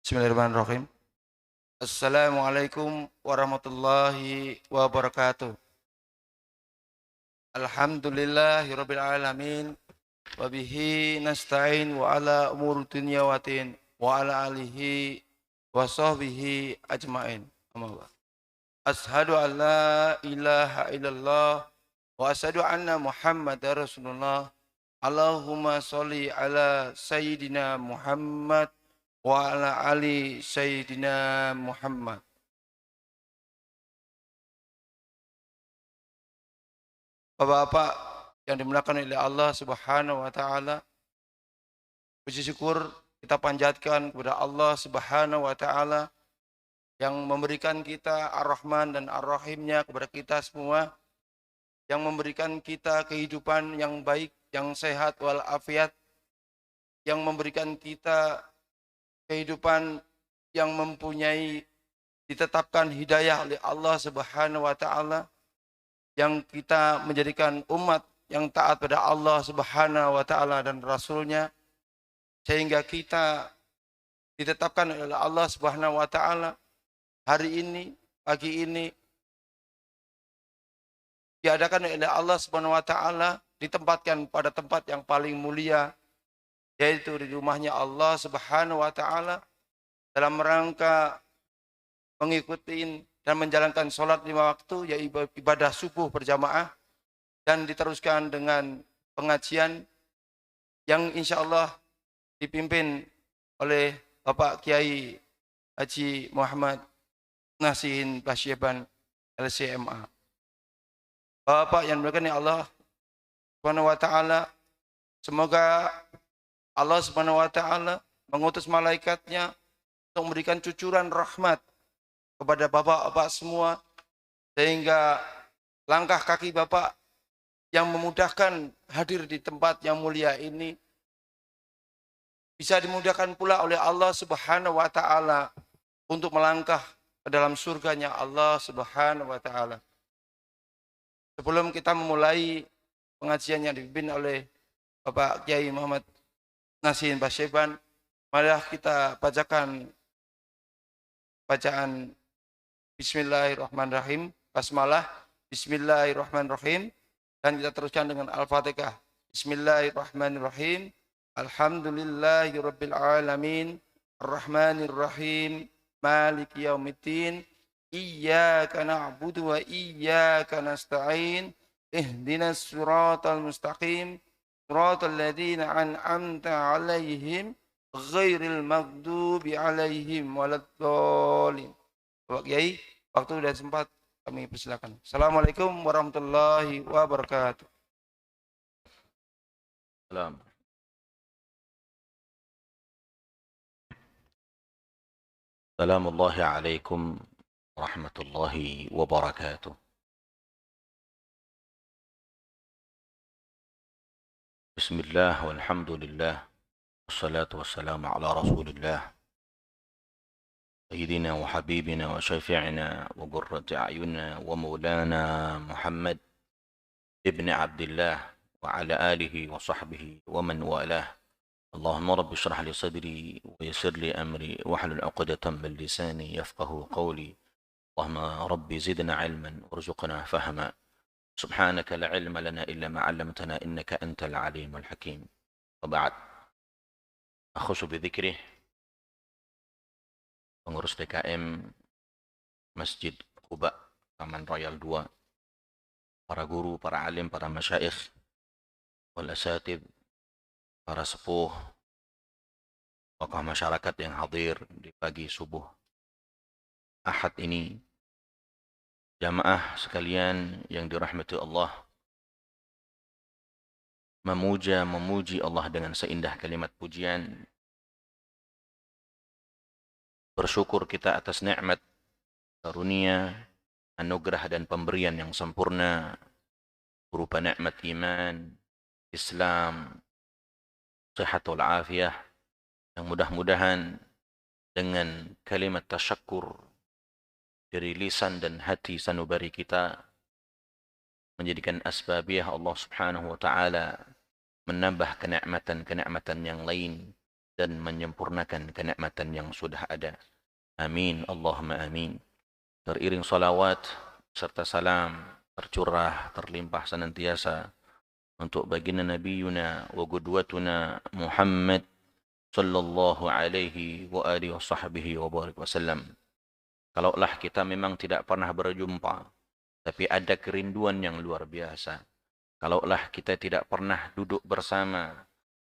Bismillahirrahmanirrahim. Assalamualaikum warahmatullahi wabarakatuh. Alhamdulillahirabbil alamin wa bihi nasta'in wa ala umuri dunya wa din wa ala alihi wa sahbihi ajmain. Amma ba'd. Ashhadu an la ilaha illallah wa asyhadu anna Muhammadar Rasulullah. Allahumma sholli ala sayyidina Muhammad wa ala ali sayyidina Muhammad. Bapak-bapak yang dimuliakan oleh Allah Subhanahu wa taala, puji syukur kita panjatkan kepada Allah Subhanahu wa taala yang memberikan kita Ar-Rahman dan Ar-Rahimnya kepada kita semua, yang memberikan kita kehidupan yang baik, yang sehat walafiat, yang memberikan kita kehidupan yang mempunyai ditetapkan hidayah oleh Allah Subhanahu wa taala, yang kita menjadikan umat yang taat pada Allah Subhanahu wa taala dan Rasulnya, sehingga kita ditetapkan oleh Allah Subhanahu wa taala hari ini, pagi ini diadakan oleh Allah Subhanahu wa taala, ditempatkan pada tempat yang paling mulia, yaitu di rumahnya Allah Subhanahu wa taala, dalam rangka mengikuti dan menjalankan sholat 5 waktu, yaitu ibadah subuh berjamaah, dan diteruskan dengan pengajian yang insya Allah dipimpin oleh Bapak Kiai Haji Muhammad Nasihin Basyeban LCMA. Bapak yang dimuliakan Allah Subhanahu wa taala, semoga Allah Subhanahu wa taala mengutus malaikatnya untuk memberikan cucuran rahmat kepada bapak-bapak semua, sehingga langkah kaki bapak yang memudahkan hadir di tempat yang mulia ini bisa dimudahkan pula oleh Allah Subhanahu wa taala untuk melangkah ke dalam surganya Allah Subhanahu wa taala. Sebelum kita memulai pengajian yang dipimpin oleh Bapak Kiai Muhammad Nasihin Basyeban, mari kita bacakan bacaan Bismillahirrahmanirrahim, basmalah, Bismillahirrahmanirrahim, dan kita teruskan dengan Al-Fatihah. Bismillahirrahmanirrahim. Alhamdulillahirabbil alamin, Arrahmanirrahim, Maliki yaumiddin, Iyyaka na'budu wa iyyaka nasta'in, Ihdinas siratal mustaqim, siratal ladzina an'amta 'alaihim, ghairil maghdubi 'alaihim waladdallin. Bapak Kiai, waktu sudah sempat, kami persilakan. Assalamualaikum warahmatullahi wabarakatuh. Salam. Assalamualaikum alaikum warahmatullahi wabarakatuh. Bismillah walhamdulillah, wassalatu wassalamu ala rasulillah, سيدنا وحبيبنا وشفيعنا وقرة أعيننا ومولانا محمد ابن عبد الله وعلى آله وصحبه ومن والاه. اللهم رب اشرح لي صدري ويسر لي أمري واحلل عقدة من لساني يفقه قولي. اللهم رب زدنا علما وارزقنا فهما. سبحانك لا علم لنا إلا ما علمتنا إنك أنت العليم الحكيم. وبعد، أخص بذكره pengurus DKM Masjid Quba Taman Royal 2, para guru, para alim, para masyayikh, wal asatid, para sepuh, tokoh masyarakat yang hadir di pagi subuh Ahad ini, jamaah sekalian yang dirahmati Allah, memuji Allah dengan seindah kalimat pujian. Bersyukur kita atas nikmat, karunia, anugerah dan pemberian yang sempurna berupa nikmat iman, Islam, sehat wal afiyah, yang mudah-mudahan dengan kalimat tasyakkur dari lisan dan hati sanubari kita menjadikan asbabiyah Allah Subhanahu wa taala menambah kenikmatan-kenikmatan yang lain dan menyempurnakan kenikmatan yang sudah ada. Amin, Allahumma amin. Teriring salawat serta salam tercurah, terlimpah senantiasa untuk baginda Nabiyuna wa qudwatuna Muhammad sallallahu alaihi wa alihi wa sahbihi wa barik wasallam. Kalaulah kita memang tidak pernah berjumpa, tapi ada kerinduan yang luar biasa. Kalaulah kita tidak pernah duduk bersama,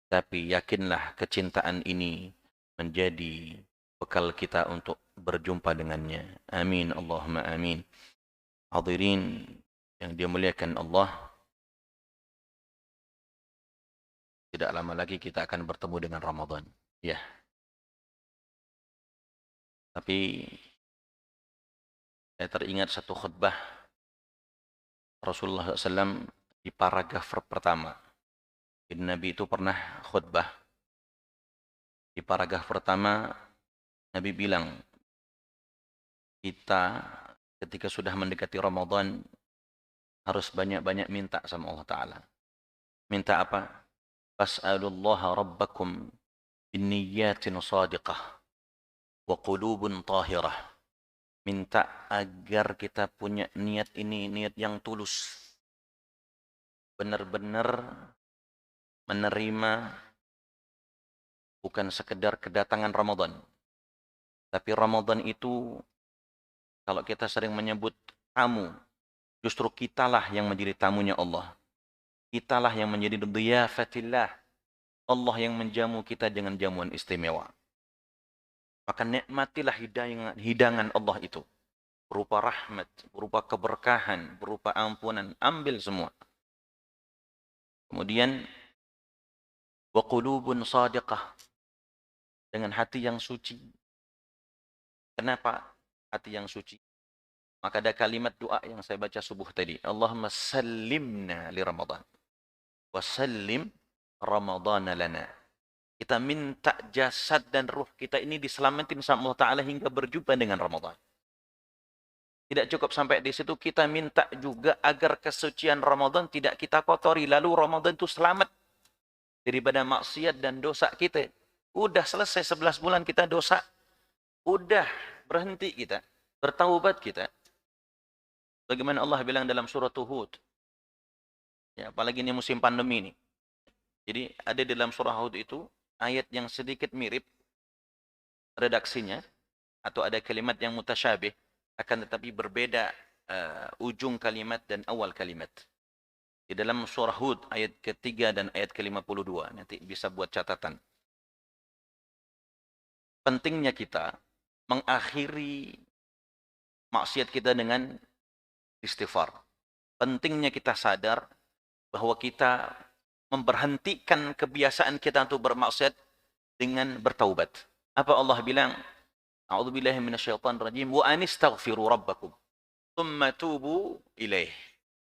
tapi yakinlah kecintaan ini menjadi bekal kita untuk berjumpa dengannya. Amin, Allahumma amin. Hadirin yang dimuliakan Allah, tidak lama lagi kita akan bertemu dengan Ramadan. Ya. Tapi saya teringat satu khutbah Rasulullah SAW di paragraf pertama. Jadi Nabi itu pernah khutbah. Di paragraf pertama, Nabi bilang, kita ketika sudah mendekati Ramadan, harus banyak-banyak minta sama Allah Ta'ala. Minta apa? Fas'alullaha rabbakum binniyatin sadiqah wa qulubun tahirah. Minta agar kita punya niat ini, niat yang tulus. Benar-benar menerima bukan sekedar kedatangan Ramadan. Tapi Ramadan itu, kalau kita sering menyebut tamu, justru kitalah yang menjadi tamunya Allah. Kitalah yang menjadi dhiyafatillah. Allah yang menjamu kita dengan jamuan istimewa. Maka nikmatilah hidangan Allah itu. Berupa rahmat, berupa keberkahan, berupa ampunan. Ambil semua. Kemudian, wa qulubun sadiqah. Dengan hati yang suci. Kenapa hati yang suci? Maka ada kalimat doa yang saya baca subuh tadi. Allahumma sallimna li Ramadan. Wa sallim Ramadana lana. Kita minta jasad dan ruh kita ini diselamatin sama Allah Ta'ala hingga berjumpa dengan Ramadan. Tidak cukup sampai di situ, kita minta juga agar kesucian Ramadan tidak kita kotori. Lalu Ramadan itu selamat daripada maksiat dan dosa kita. Udah selesai 11 bulan kita dosa. Udah berhenti kita. Bertaubat kita. Bagaimana Allah bilang dalam surah Hud. Ya, apalagi ini musim pandemi ini. Jadi ada di dalam surah Hud itu ayat yang sedikit mirip redaksinya, atau ada kalimat yang mutasyabih, akan tetapi berbeda ujung kalimat dan awal kalimat. Di dalam surah Hud ayat ketiga dan ayat ke-52, nanti bisa buat catatan. Pentingnya kita mengakhiri maksiat kita dengan istighfar. Pentingnya kita sadar bahwa kita memberhentikan kebiasaan kita untuk bermaksiat dengan bertaubat. Apa Allah bilang? A'udzubillahi minasyaitonir rajim. Wa anistaghfiru rabbakum thumma tubu ilaih.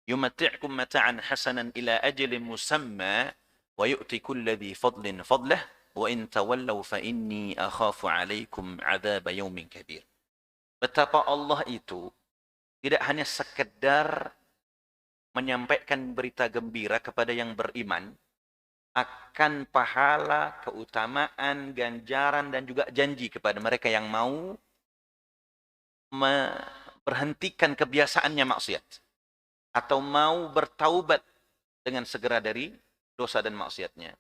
Yumatti'kum mata'an hasanan ila ajalin musamma wa yu'ti kulli dhi fadlin fadlah wa in tawallaw fa inni akhafu 'alaikum 'adzab yaumin kabir. Betapa Allah itu tidak hanya sekedar menyampaikan berita gembira kepada yang beriman akan pahala, keutamaan, ganjaran, dan juga janji kepada mereka yang mau memberhentikan kebiasaannya maksiat atau mau bertaubat dengan segera dari dosa dan maksiatnya.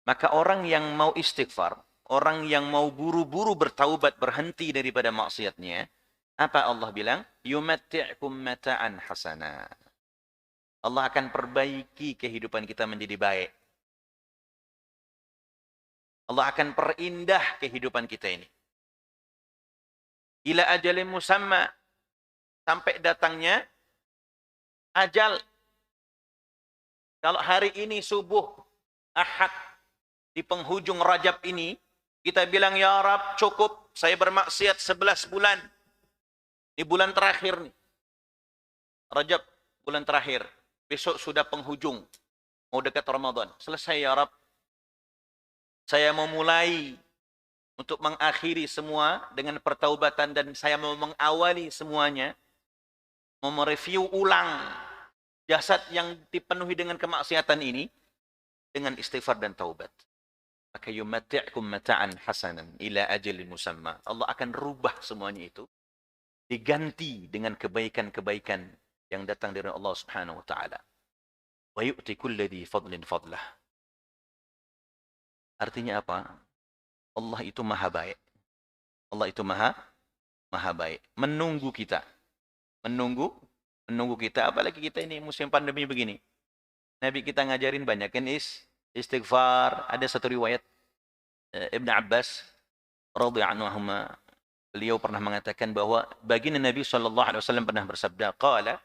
Maka orang yang mau istighfar, orang yang mau buru-buru bertaubat, berhenti daripada maksiatnya, apa Allah bilang? Yumatti'kum mata'an hasana. Allah akan perbaiki kehidupan kita menjadi baik. Allah akan perindah kehidupan kita ini. Ila ajalin musamma. Sampai datangnya ajal. Kalau hari ini subuh Ahad di penghujung Rajab ini, kita bilang, ya Rab, cukup, saya bermaksiat 11 bulan. Ini bulan terakhir nih. Rajab, bulan terakhir. Besok sudah penghujung. Mau dekat Ramadan. Selesai ya Rab. Saya mau mulai untuk mengakhiri semua dengan pertaubatan dan saya mau mengawali semuanya. Mau mereview ulang jasad yang dipenuhi dengan kemaksiatan ini dengan istighfar dan taubat. maka yumatti'kum mata'an hasanan ila ajalin musamma. Allah akan rubah semuanya itu, diganti dengan kebaikan-kebaikan yang datang dari Allah Subhanahu wa taala. Wa yu'ti kulli dhi fadlin fadlah. Artinya apa? Allah itu maha baik. Allah itu maha baik. Menunggu kita. Menunggu kita. Apalagi kita ini musim pandemi begini. Nabi kita ngajarin banyak kan istighfar. Ada satu riwayat Ibn Abbas radhiyallahu anhuma, beliau pernah mengatakan bahwa baginda Nabi SAW pernah bersabda, qala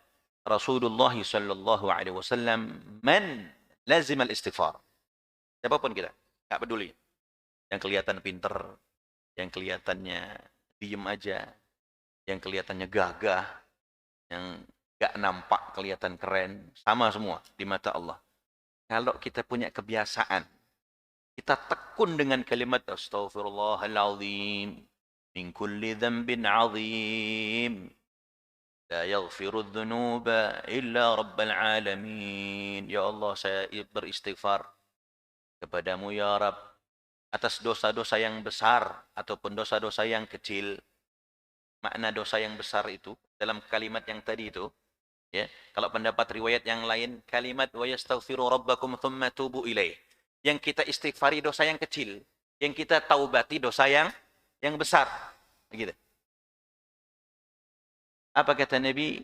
Rasulullah SAW, man lazim al-istighfar. Siapapun kita, tak peduli. Yang kelihatan pinter, yang kelihatannya diem aja, yang kelihatannya gagah, yang gak nampak kelihatan keren, sama semua di mata Allah. Kalau kita punya kebiasaan, kita tekun dengan kalimat astaghfirullahaladzim min kulli dhanbin azim la yaghfiru dhunuba illa rabbal alamin. Ya Allah, saya beristighfar kepadamu ya Rabb atas dosa-dosa yang besar ataupun dosa-dosa yang kecil. Makna dosa yang besar itu dalam kalimat yang tadi itu, ya, kalau pendapat riwayat yang lain, kalimat wa yastaghfiru rabbakum thumma tubu ilaih. Yang kita istighfari dosa yang kecil, yang kita taubati dosa yang besar. Begitu. Apa kata Nabi?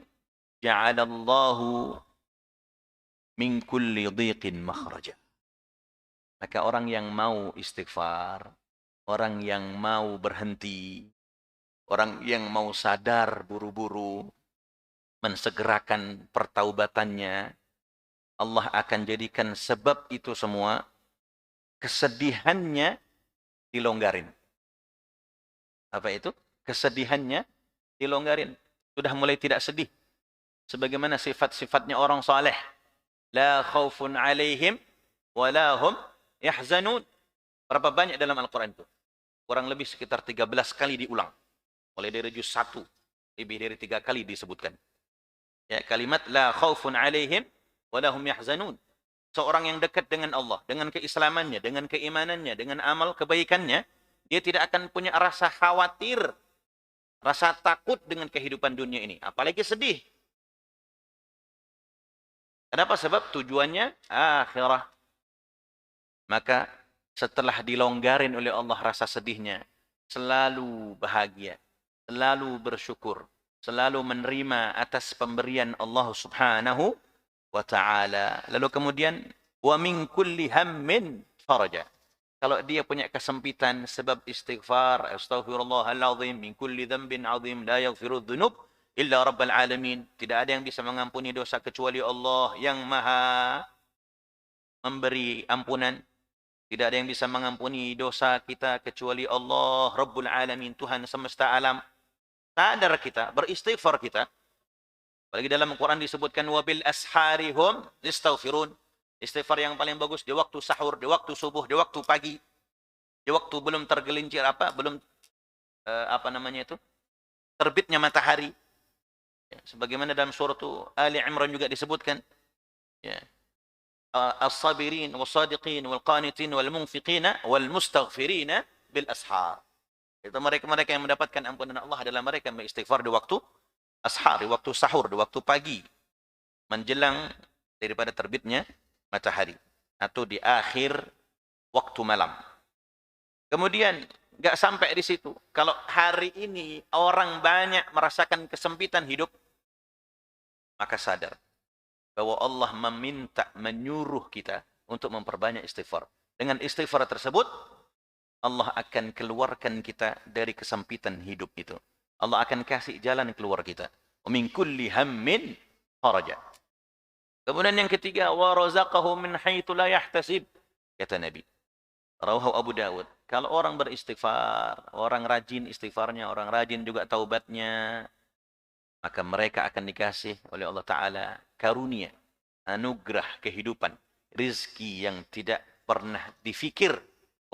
Ja'alallahu min kulli dhiqin makhraja. Maka orang yang mau istighfar, orang yang mau berhenti, orang yang mau sadar buru-buru, mensegerakan pertaubatannya, Allah akan jadikan sebab itu semua, kesedihannya dilonggarin. Apa itu? Kesedihannya dilonggarin. Sudah mulai tidak sedih. Sebagaimana sifat-sifatnya orang saleh. La khaufun alaihim wa la hum yahzanun. Berapa banyak dalam Al-Quran itu? Kurang lebih sekitar 13 kali diulang. Mulai dari juz 1. Lebih dari 3 kali disebutkan. Ya, kalimat la khaufun alaihim wa la hum yahzanun. Seorang yang dekat dengan Allah, dengan keislamannya, dengan keimanannya, dengan amal kebaikannya, dia tidak akan punya rasa khawatir, rasa takut dengan kehidupan dunia ini. Apalagi sedih. Kenapa? Sebab tujuannya akhirah. Maka setelah dilonggarin oleh Allah rasa sedihnya, selalu bahagia, selalu bersyukur, selalu menerima atas pemberian Allah Subhanahu wa ta'ala. Lalu kemudian wa min kulli hammin faraja. Kalau dia punya kesempitan sebab istighfar, astaghfirullahalazim min kulli dhanbin azim la yaghfiru dhunub illa rabbal alamin. Tidak ada yang bisa mengampuni dosa kecuali Allah yang maha memberi ampunan. Tidak ada yang bisa mengampuni dosa kita kecuali Allah Rabbul Alamin, Tuhan semesta alam. Sadar kita, beristighfar kita. Apalagi dalam Al-Quran disebutkan wabil asharihum istaghfirun. Istighfar yang paling bagus di waktu sahur, di waktu subuh, di waktu pagi. Di waktu belum tergelincir terbitnya matahari. Ya, sebagaimana dalam surah Ali Imran juga disebutkan. Ya. As-sabirin was-sadiqin wal-qanitin wal-munfiqin wal-mustaghfirin bil ashar. Itu mereka-mereka yang mendapatkan ampunan Allah adalah mereka yang beristighfar di waktu ashar, di waktu sahur, di waktu pagi, menjelang daripada terbitnya matahari, atau di akhir waktu malam. Kemudian nggak sampai di situ. Kalau hari ini orang banyak merasakan kesempitan hidup, maka sadar bahwa Allah menyuruh kita untuk memperbanyak istighfar. Dengan istighfar tersebut, Allah akan keluarkan kita dari kesempitan hidup itu. Allah akan kasih jalan keluar kita. Min kulli hammin faraja. Kemudian yang ketiga, wa razaqahu min haitsu la yahtasib. Kata Nabi. Rawahu Abu Dawud. Kalau orang beristighfar, orang rajin istighfarnya, orang rajin juga taubatnya, maka mereka akan dikasih oleh Allah Ta'ala karunia, anugerah kehidupan, rizki yang tidak pernah difikir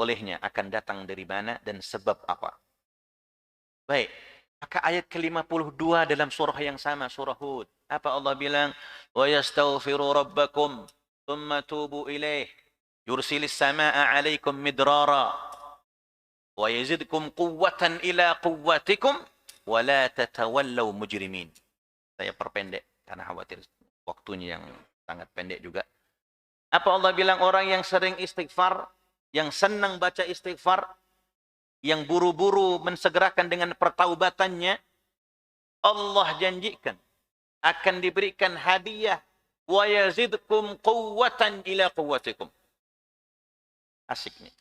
olehnya akan datang dari mana dan sebab apa. Baik, maka ayat ke-52 dalam surah yang sama, surah Hud. Apa Allah bilang? وَيَسْتَغْفِرُوا رَبَّكُمْ ثُمَّ تُوبُوا إِلَيْهِ. yursilis samaa'a 'alaikum midrara wa yazidkum quwwatan ila quwwatikum wa la tatawallaw mujrimin. Saya perpendek karena khawatir waktunya yang sangat pendek juga. Apa Allah bilang? Orang yang sering istighfar, yang senang baca istighfar, yang buru-buru mensegerakan dengan pertaubatannya, Allah janjikan akan diberikan hadiah wa yazidkum quwwatan ila quwwatikum. Asik nih.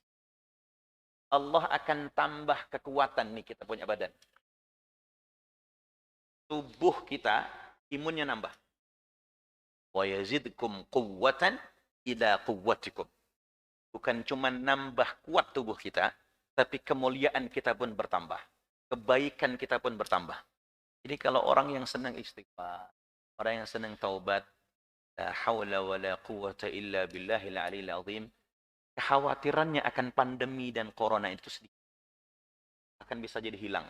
Allah akan tambah kekuatan nih kita punya badan. Tubuh kita imunnya nambah. Wa yazidkum quwwatan ila quwwatikum. Bukan cuma nambah kuat tubuh kita, tapi kemuliaan kita pun bertambah. Kebaikan kita pun bertambah. Jadi kalau orang yang senang istighfar, orang yang senang taubat, la haula wa la quwwata illa billahil aliyil azim, kekhawatirannya akan pandemi dan corona itu sedikit. Akan bisa jadi hilang.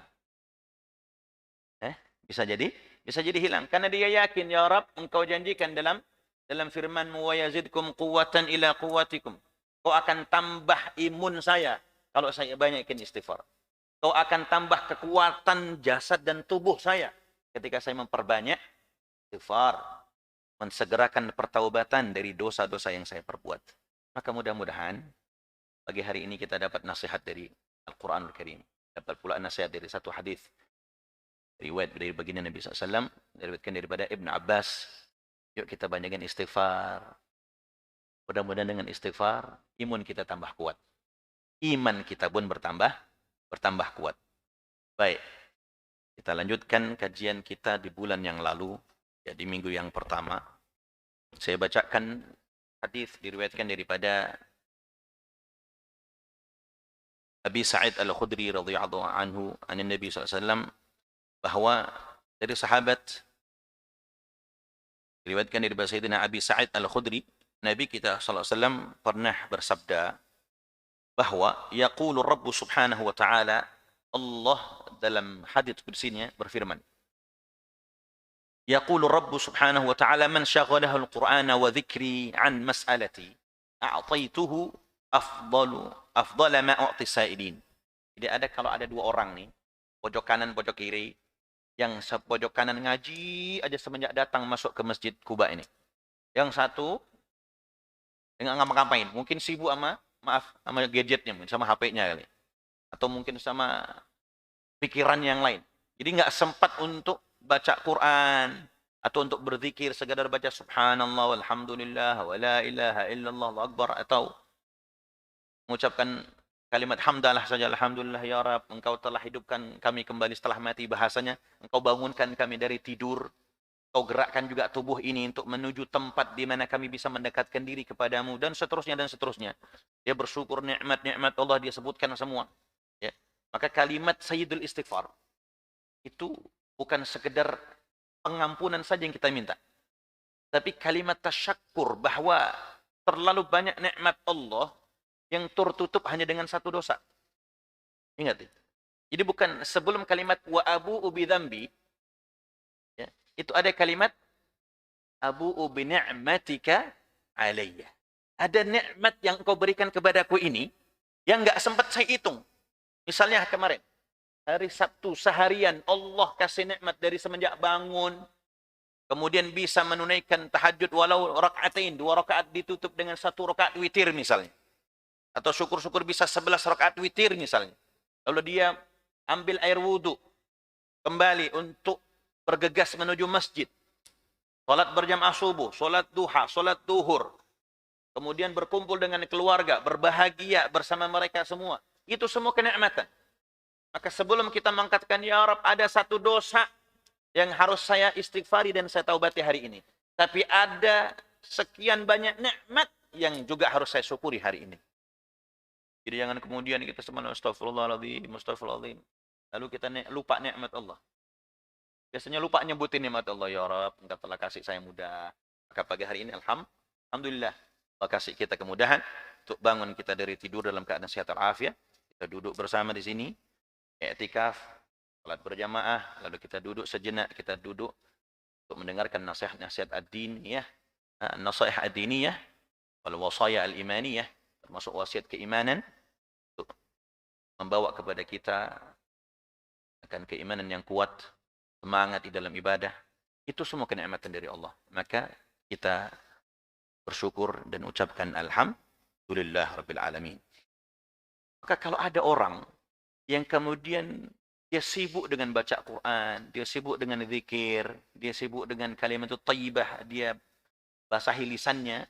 Bisa jadi hilang. Karena dia yakin, ya Rabb, engkau janjikan dalam firman-Mu, wa yazidkum quwwatan ila quwwatikum. Kau akan tambah imun saya kalau saya banyakin istighfar. Kau akan tambah kekuatan jasad dan tubuh saya ketika saya memperbanyak istighfar, mensegerakan pertaubatan dari dosa-dosa yang saya perbuat. Maka mudah-mudahan pagi hari ini kita dapat nasihat dari Al-Quranul Karim. Dapat pula nasihat dari satu hadis riwayat dari baginda Nabi SAW, diriwayatkan daripada Ibn Abbas. Yuk kita banyakkan istighfar. Mudah-mudahan dengan istighfar, imun kita tambah kuat. Iman kita pun bertambah kuat. Baik, kita lanjutkan kajian kita di bulan yang lalu, ya di minggu yang pertama. Saya bacakan hadis diriwayatkan daripada Abi Sa'id Al-Khudri radhiyallahu anhu, an Nabi SAW, bahwa dari sahabat diriwayatkan dari Sayyidina Abi Sa'id Al-Khudri, Nabi kita SAW pernah bersabda bahwa yaqulu Rabbu subhanahu wa ta'ala, Allah dalam hadits qudsinya berfirman, yaqulu Rabbu subhanahu wa ta'ala, man syaghalahu al-Qur'ana wa dhikri an mas'alati a'taituhu afdala ma u'ti sa'ilin. Jadi kalau ada dua orang nih, pojok kanan pojok kiri, yang pojok kanan ngaji aja semenjak datang masuk ke Masjid Kuba ini. Yang satu nggak ngapa-ngapain, mungkin sibuk sama gadgetnya, sama HP-nya kali, atau mungkin sama pikiran yang lain. Jadi nggak sempat untuk baca Quran atau untuk berzikir, sekadar baca subhanallah walhamdulillah wa la ilaha illallah Allahu akbar, atau mengucapkan kalimat hamdalah saja, alhamdulillah ya Rabb, engkau telah hidupkan kami kembali setelah mati, bahasanya engkau bangunkan kami dari tidur, kau gerakkan juga tubuh ini untuk menuju tempat di mana kami bisa mendekatkan diri kepadamu, dan seterusnya dan seterusnya. Dia bersyukur nikmat-nikmat Allah, dia sebutkan semua. Ya. Maka kalimat Sayyidul Istighfar itu bukan sekedar pengampunan saja yang kita minta, tapi kalimat tasyakkur bahwa terlalu banyak nikmat Allah yang tertutup hanya dengan satu dosa. Ingat. Jadi bukan sebelum kalimat wa abu'u bidzambi, ya, itu ada kalimat abu'u bi ni'matika alayya. Ada nikmat yang engkau berikan kepadaku ini yang enggak sempat saya hitung. Misalnya kemarin, hari Sabtu seharian Allah kasih nikmat dari semenjak bangun, kemudian bisa menunaikan tahajud walau rakaatain, 2 rakaat ditutup dengan 1 rakaat witir misalnya. Atau syukur-syukur bisa 11 rakaat witir misalnya. Lalu dia ambil air wudhu, kembali untuk bergegas menuju masjid. Salat berjamaah subuh, salat duha, salat duhur. Kemudian berkumpul dengan keluarga, berbahagia bersama mereka semua. Itu semua kenikmatan. Maka sebelum kita mengatakan, ya Rabb, ada satu dosa yang harus saya istighfari dan saya taubati hari ini. Tapi ada sekian banyak nikmat yang juga harus saya syukuri hari ini. Jadi jangan kemudian kita semua astagfirullahaladzim, astagfirullahaladzim. Lalu kita lupa nikmat Allah. Biasanya lupa nyebutin nikmat Allah. Ya Rabb, engkau telah kasih saya mudah. Maka pagi hari ini alhamdulillah, Allah kasih kita kemudahan untuk bangun kita dari tidur dalam keadaan sehat walafiat. Kita duduk bersama di sini, i'tikaf, salat berjamaah, lalu kita duduk sejenak, kita duduk untuk mendengarkan nasihat-nasihat ad-din, ya, nasihat ad-diniyah, wal wasaya al-imaniyah, termasuk wasiat keimanan untuk membawa kepada kita akan keimanan yang kuat, semangat di dalam ibadah. Itu semua kenikmatan dari Allah. Maka kita bersyukur dan ucapkan alhamdulillah rabbil alamin. Maka kalau ada orang yang kemudian dia sibuk dengan baca Quran, dia sibuk dengan zikir, dia sibuk dengan kalimat thayyibah, dia basahi lisannya,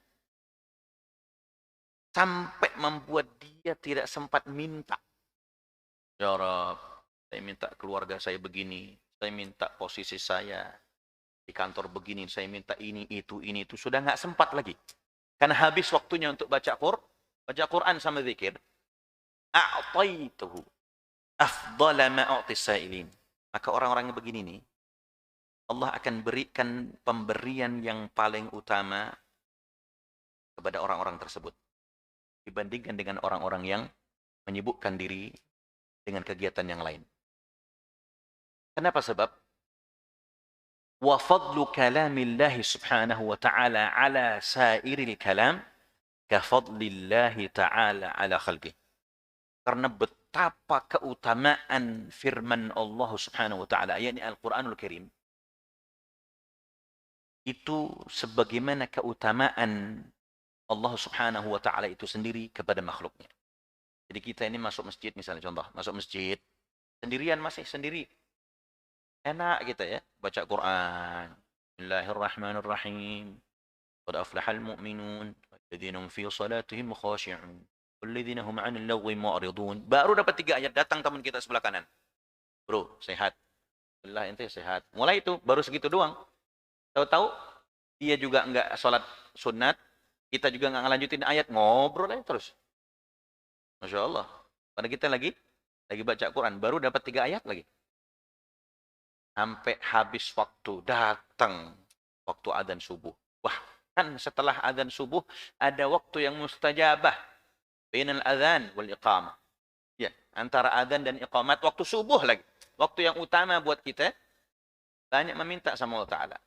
sampai membuat dia tidak sempat minta. Ya Rab, saya minta keluarga saya begini, saya minta posisi saya di kantor begini, saya minta ini, itu. Sudah nggak sempat lagi. Karena habis waktunya untuk baca Quran sama zikir. A'taituhu afdala ma a'tis sa'ilin. Maka orang-orang yang begini nih, Allah akan berikan pemberian yang paling utama kepada orang-orang tersebut dibandingkan dengan orang-orang yang menyibukkan diri dengan kegiatan yang lain. Kenapa sebab? Wa fadlu kalamillahi subhanahu wa ta'ala ala sairil kalam ka fadlillahi ta'ala ala khalqih. Karena betapa keutamaan firman Allah subhanahu wa ta'ala, yakni Al-Quranul Karim, itu sebagaimana keutamaan Allah subhanahu wa ta'ala itu sendiri kepada makhluknya. Jadi kita ini masuk masjid misalnya, contoh, masuk masjid, sendirian masih sendiri. Enak kita ya, baca Quran. Bismillahirrahmanirrahim. Qad aflahal mu'minun, walladzina hum fi salatihim khashi'un, walladzina hum 'anil lagwi mu'ridun. Baru dapat 3 ayat, datang teman kita sebelah kanan. Bro, sehat. Alhamdulillah ente sehat. Mulai itu baru segitu doang. Tahu-tahu dia juga enggak salat sunat, kita juga enggak ngelanjutin ayat, ngobrol aja terus. Masya Allah. Pada kita lagi baca Quran, baru dapat 3 ayat lagi. Sampai habis waktu, datang waktu adzan subuh. Wah, kan setelah adzan subuh ada waktu yang mustajabah. Bainal adzan wal iqamah. Ya, antara adzan dan iqamat, waktu subuh lagi. Waktu yang utama buat kita, banyak meminta sama Allah Ta'ala.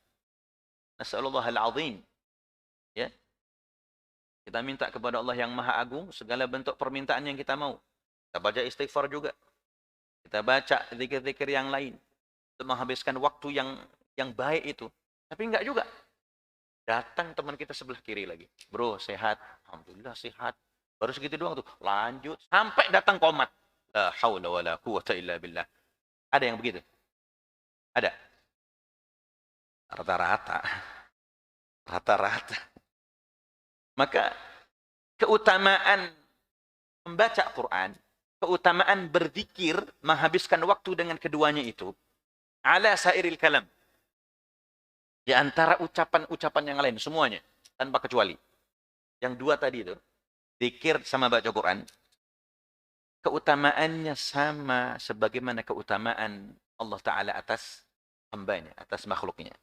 Nas'alullah al-azim. Ya. Kita minta kepada Allah yang Maha Agung segala bentuk permintaan yang kita mau. Kita baca istighfar juga. Kita baca zikir-zikir yang lain. Untuk menghabiskan waktu yang baik itu. Tapi enggak juga. Datang teman kita sebelah kiri lagi. Bro, sehat. Alhamdulillah sehat. Baru segitu doang tuh. Lanjut. Sampai datang qomat. La hawla wa la quwata illa billah. Ada yang begitu? Ada? Rata-rata. Rata-rata. Maka keutamaan membaca Quran, keutamaan berzikir, menghabiskan waktu dengan keduanya itu, ala sairil kalam. Di antara ucapan-ucapan yang lain, semuanya. Tanpa kecuali. Yang 2 tadi itu, zikir sama baca Quran, keutamaannya sama sebagaimana keutamaan Allah Ta'ala atas hambanya, atas makhluknya.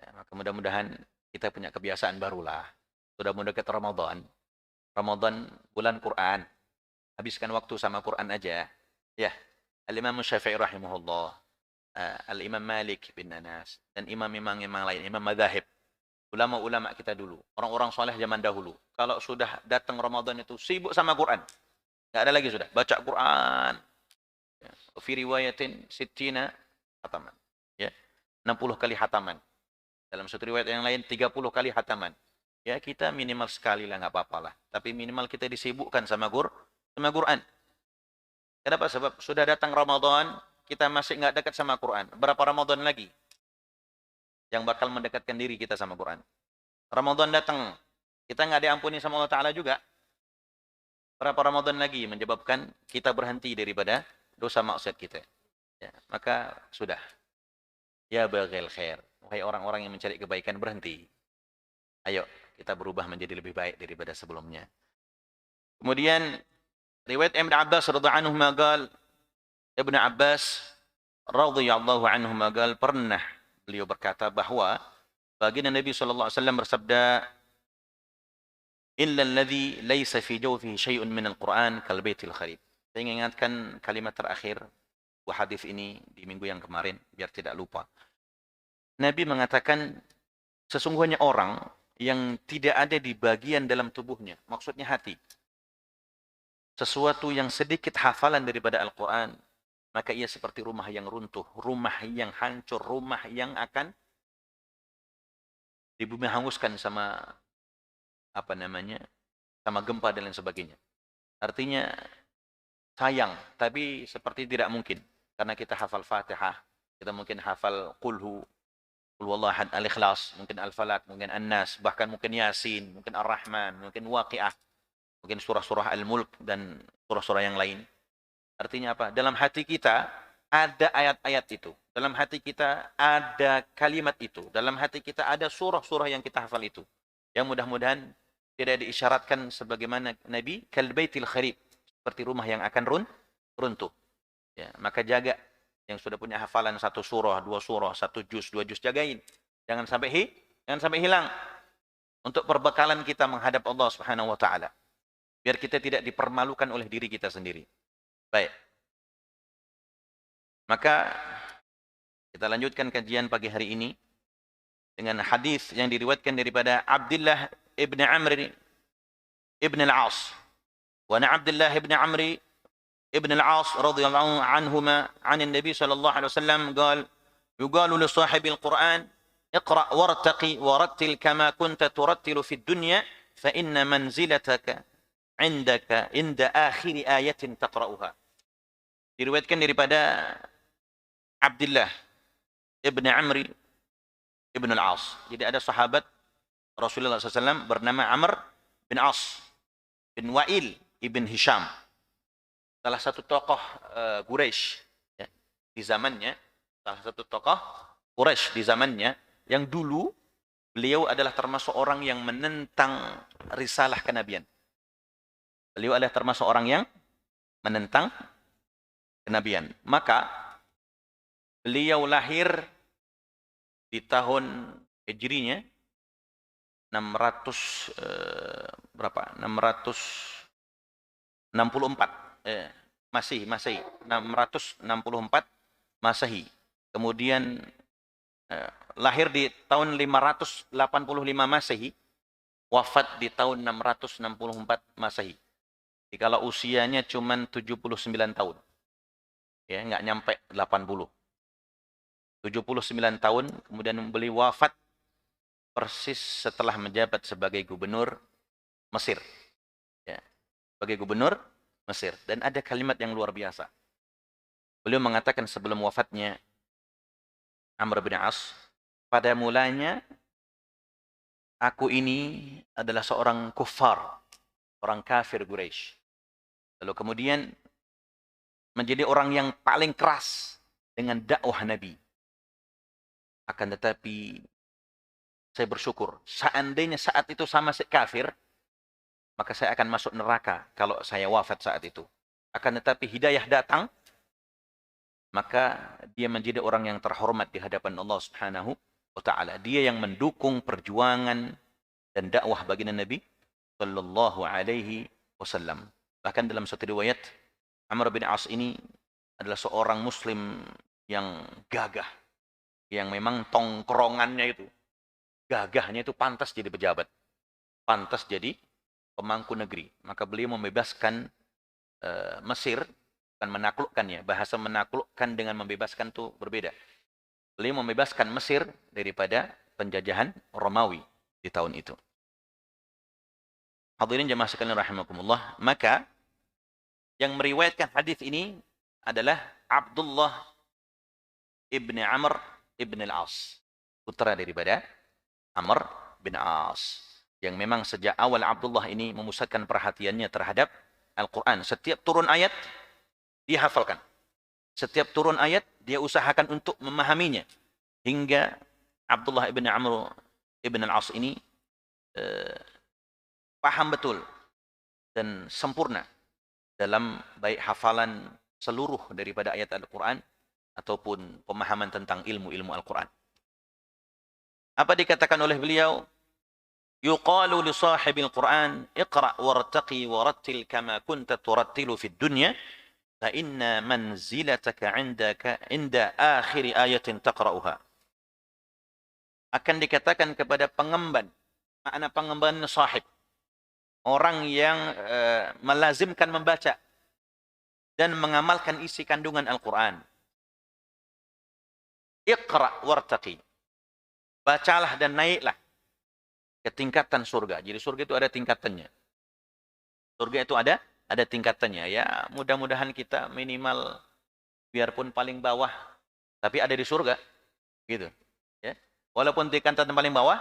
Ya, maka mudah-mudahan kita punya kebiasaan barulah. Sudah mau dekat Ramadan. Ramadan bulan Quran. Habiskan waktu sama Quran aja. Ya. Al-Imam Syafi'i rahimahullah. Al-Imam Malik bin Anas. Dan imam-imam lain. Imam madhahib. Ulama-ulama kita dulu. Orang-orang soleh zaman dahulu. Kalau sudah datang Ramadan itu sibuk sama Quran. Nggak ada lagi sudah. Baca Quran. Ya. Fi riwayatin sittina hataman. Ya. 60 kali hataman. Dalam satu riwayat yang lain 30 kali hataman. Ya kita minimal sekali lah, nggak apa-apa lah. Tapi minimal kita disibukkan sama Quran. Kenapa? Sebab sudah datang Ramadan, kita masih nggak dekat sama Quran. Berapa Ramadan lagi yang bakal mendekatkan diri kita sama Quran? Ramadan datang, kita nggak diampuni sama Allah Ta'ala juga. Berapa Ramadan lagi menyebabkan kita berhenti daripada dosa maksiat kita? Ya, maka sudah. Ya baghil khair. Wahai orang-orang yang mencari kebaikan, berhenti. Ayo, kita berubah menjadi lebih baik daripada sebelumnya. Kemudian, riwayat Ibn Abbas radhiyallahu anhu magal, Ibn Abbas radhiyallahu anhu magal, pernah beliau berkata bahwa baginda Nabi SAW bersabda, illa alladhi laysa fi jawfihi syai'un min al-Quran kal baitil kharib. Saya ingin ingatkan kalimat terakhir hadis ini di minggu yang kemarin biar tidak lupa. Nabi mengatakan sesungguhnya orang yang tidak ada di bagian dalam tubuhnya. Maksudnya hati. Sesuatu yang sedikit hafalan daripada Al-Quran, maka ia seperti rumah yang runtuh, rumah yang hancur, rumah yang akan di bumi hanguskan sama apa namanya, sama gempa dan lain sebagainya. Artinya sayang, tapi seperti tidak mungkin. Karena kita hafal Fatihah, kita mungkin hafal Qul Huwallahu Ahad, Al-Ikhlas, mungkin Al-Falaq, mungkin An-Nas, bahkan mungkin Yasin, mungkin Ar-Rahman, mungkin Waqi'ah, mungkin surah-surah Al-Mulk dan surah-surah yang lain. Artinya apa? Dalam hati kita ada ayat-ayat itu. Dalam hati kita ada kalimat itu. Dalam hati kita ada surah-surah yang kita hafal itu. Yang mudah-mudahan tidak diisyaratkan sebagaimana Nabi, kal baitil kharib, seperti rumah yang akan runtuh. Ya, maka jaga yang sudah punya hafalan satu surah, dua surah, satu juz, dua juz, jagain. Jangan sampai hilang untuk perbekalan kita menghadap Allah Subhanahu wa taala. Biar kita tidak dipermalukan oleh diri kita sendiri. Baik. Maka kita lanjutkan kajian pagi hari ini dengan hadis yang diriwayatkan daripada Abdullah ibn Amr ibn al-As. Wa ana Abdullah ibn Amr ibn al-As radhiyallahu anhuma 'an an-nabi sallallahu alaihi wasallam qala yuqalu li sahibil Qur'an اقرأ وارتقي ورتل كما كنت ترتل في الدنيا فإن منزلتك عند آخر آية تقرأها. Diriwayatkan daripada Abdullah ibn Amr ibn al-As. Jadi ada sahabat Rasulullah SAW bernama Amr bin As bin Wa'il ibn Hisham. Salah satu tokoh Quraisy ya, di zamannya. Salah satu tokoh Quraisy di zamannya. Yang dulu beliau adalah termasuk orang yang menentang risalah kenabian. Beliau adalah termasuk orang yang menentang kenabian. Maka beliau lahir di tahun Hijrinya 600 berapa? 664 Masehi 664 Masehi. Kemudian lahir di tahun 585 Masehi, wafat di tahun 664 Masehi. Jadi kalau usianya cuma 79 tahun. Ya, nggak nyampe 80. 79 tahun, kemudian beliau wafat persis setelah menjabat sebagai gubernur Mesir. Ya, sebagai gubernur Mesir. Dan ada kalimat yang luar biasa. Beliau mengatakan sebelum wafatnya Amr bin As, pada mulanya aku ini adalah seorang kufar, orang kafir Quraisy. Lalu kemudian menjadi orang yang paling keras dengan dakwah Nabi. Akan tetapi saya bersyukur, seandainya saat itu sama si kafir, maka saya akan masuk neraka kalau saya wafat saat itu. Akan tetapi hidayah datang, maka dia menjadi orang yang terhormat di hadapan Allah Subhanahu wa taala. Dia yang mendukung perjuangan dan dakwah baginda Nabi sallallahu alaihi wasallam. Bahkan dalam satu riwayat, Amr bin As ini adalah seorang muslim yang gagah, yang memang tongkrongannya itu, gagahnya itu pantas jadi pejabat, pantas jadi pemangku negeri. Maka beliau membebaskan Mesir, bukan menaklukkannya. Bahasa menaklukkan dengan membebaskan itu berbeda. Beliau membebaskan Mesir daripada penjajahan Romawi di tahun itu. Hadirin jemaah sekalian rahimakumullah, maka yang meriwayatkan hadis ini adalah Abdullah ibn Amr ibn al-As, putra daripada Amr bin As, yang memang sejak awal Abdullah ini memusatkan perhatiannya terhadap Al-Quran. Setiap turun ayat dia hafalkan. Setiap turun ayat dia usahakan untuk memahaminya. Hingga Abdullah ibn Amr ibn al-As ini paham betul dan sempurna dalam baik hafalan seluruh daripada ayat Al-Quran ataupun pemahaman tentang ilmu-ilmu Al-Quran. Apa dikatakan oleh beliau? Yuqalu li sahibil Quran, iqra' wartaqi warattil kama kunta turattilu fid dunya, fa inna manzilataka 'inda akhir ayatin taqra'uha. Akan dikatakan kepada pengemban makna pengembangan sahib. Orang yang melazimkan membaca dan mengamalkan isi kandungan Al-Quran. Iqra wartaqi. Bacalah dan naiklah ke tingkatan surga. Jadi surga itu ada tingkatannya. Surga itu ada tingkatannya. Ya, mudah-mudahan kita minimal biarpun paling bawah, tapi ada di surga. Gitu. Ya. Walaupun tingkatan paling bawah,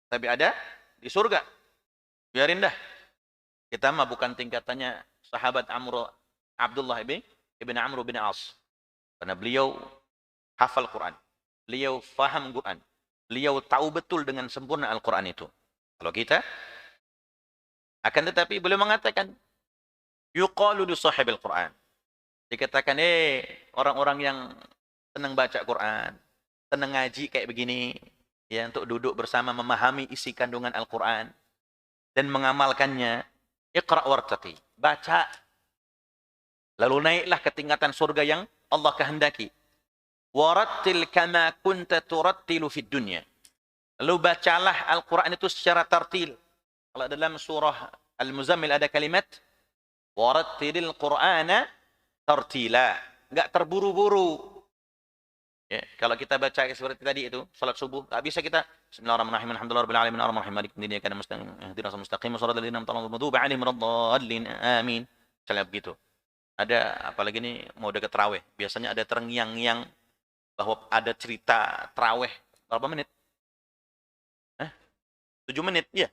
tapi ada di surga. Biarin dah. Kita mah bukan tingkatannya sahabat Abdullah ibn Amr bin As. Karena beliau hafal Quran. Beliau faham Quran. Beliau tahu betul dengan sempurna Al-Quran itu. Kalau kita, akan tetapi beliau mengatakan, yuqalu li sahibil Quran. Dikatakan, orang-orang yang senang baca Quran, senang ngaji kayak begini, ya, untuk duduk bersama memahami isi kandungan Al-Quran dan mengamalkannya, iqra wartaqi, baca, lalu naiklah ke tingkatan surga yang Allah kehendaki. Warattil kama kunta turattilu fid dunya. Lalu bacalah Al-Quran itu secara tartil. Kalau dalam surah Al-Muzammil ada kalimat warattilil Qur'ana tartila. Enggak terburu-buru. Ya, kalau kita baca seperti tadi itu, salat subuh, tak bisa kita Bismillahirrahmanirrahim, alhamdulillahirabbil alamin, arrahmanirrahim, maliki yaumiddin, iyyaka na'budu wa iyyaka nasta'in, ihdinas siratal mustaqim, shiratal ladzina an'amta 'alaihim ghairil amin. Misalnya begitu. Ada apalagi ini mau dekat tarawih, biasanya ada terngiang-ngiang bahwa ada cerita tarawih berapa menit? 7 menit, ya.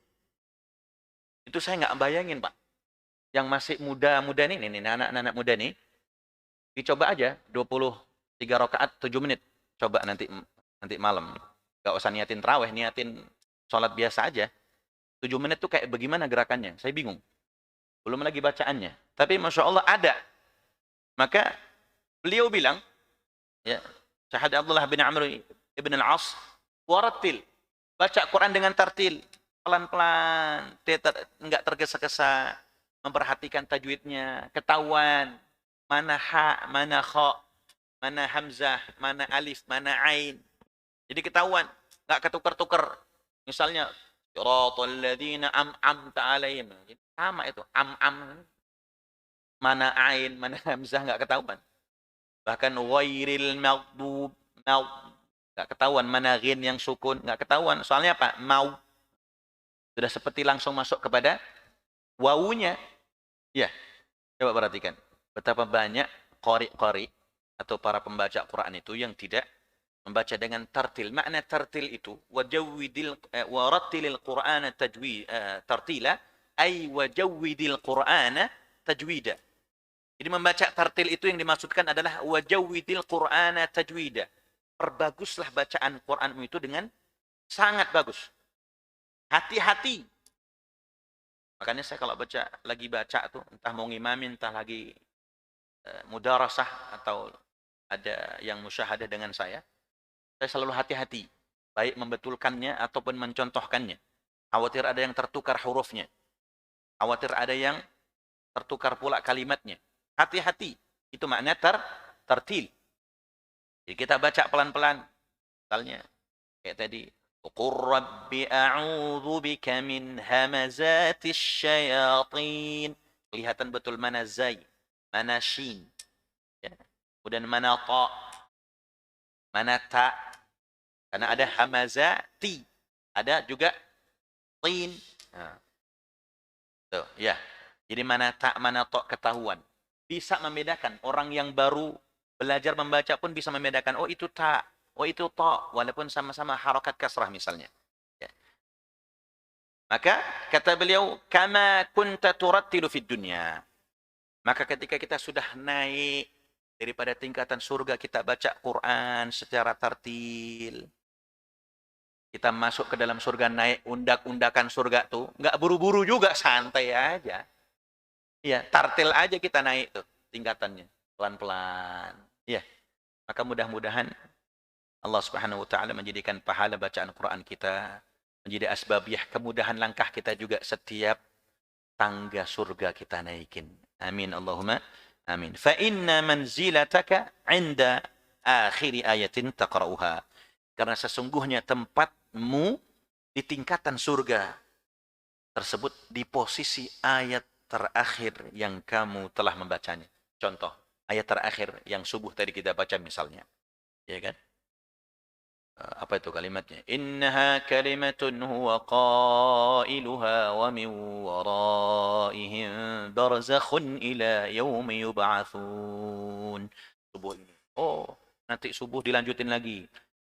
Itu saya nggak bayangin, Pak. Yang masih muda-muda nih anak-anak muda nih, dicoba aja 23 rakaat 7 menit. Coba nanti malam. Gak usah niatin tarawih, niatin sholat biasa aja. 7 menit tuh kayak bagaimana gerakannya? Saya bingung. Belum lagi bacaannya. Tapi Masya Allah ada. Maka beliau bilang, ya, Syahad Abdullah bin Amr ibn al-As, warattil. Baca Quran dengan tartil. Pelan-pelan. Enggak tergesa-gesa. Memperhatikan tajwidnya. Ketahuan. Mana ha, mana kha, mana hamzah, mana alif, mana ain. Jadi ketahuan, nggak ketukar-tukar. Misalnya, siratal ladzina am'amta 'alaihim. Sama itu, am. Mana ain, mana hamzah nggak ketahuan. Bahkan ghairil maghdub, nggak ketahuan. Mana ghin yang sukun, nggak ketahuan. Soalnya apa? Mau. Sudah seperti langsung masuk kepada wawunya. Ya, coba perhatikan. Betapa banyak qari atau para pembaca Quran itu yang tidak membaca dengan tartil. Makna tartil itu warattilil Qur'ana tartila ay wajawwidil Qur'ana tajwida. Jadi membaca tartil itu yang dimaksudkan adalah wajawwidil Qur'ana tajwida. Perbaguslah bacaan Quranmu itu dengan sangat bagus. Hati-hati. Makanya saya kalau lagi baca tuh, entah mau ngimamin, entah lagi mudarasah atau ada yang musyahadah dengan saya selalu hati-hati, baik membetulkannya ataupun mencontohkannya. Khawatir ada yang tertukar hurufnya, khawatir ada yang tertukar pula kalimatnya. Hati-hati, itu makna tartil. Jadi kita baca pelan-pelan. Misalnya kayak tadi, Qur rabbi a'udzu bika min hamazatis syayatin. Kelihatan betul mana zai, mana shin, ya. Kemudian mana ta, mana ta. Karena ada hamazati, ada juga tin. Nah, tuh, ya. Jadi mana ta, mana ta ketahuan. Bisa membedakan. Orang yang baru belajar membaca pun bisa membedakan. Oh itu ta, oh itu ta, walaupun sama-sama harokat kasrah misalnya. Ya. Maka kata beliau, kama kunta turattilu fid dunya. Maka ketika kita sudah naik daripada tingkatan surga, kita baca Quran secara tartil. Kita masuk ke dalam surga, naik undak-undakan surga tuh. Nggak buru-buru juga, santai aja. Ya, tartil aja kita naik tuh tingkatannya. Pelan-pelan. Ya, maka mudah-mudahan Allah Subhanahu wa Ta'ala menjadikan pahala bacaan Quran kita menjadi asbabiyah kemudahan langkah kita juga setiap tangga surga kita naikin. Amin Allahumma amin. Fa inna manzilataka 'inda akhir ayatin taqra'uha. Karena sesungguhnya tempatmu di tingkatan surga tersebut di posisi ayat terakhir yang kamu telah membacanya. Contoh, ayat terakhir yang subuh tadi kita baca misalnya. Ya kan? Apa itu kalimatnya? Innaha kalimatun huwa qailuha wa min waraihim barzakhun ila yaumi yub'atsun. Subuh ini. Oh, nanti subuh dilanjutin lagi.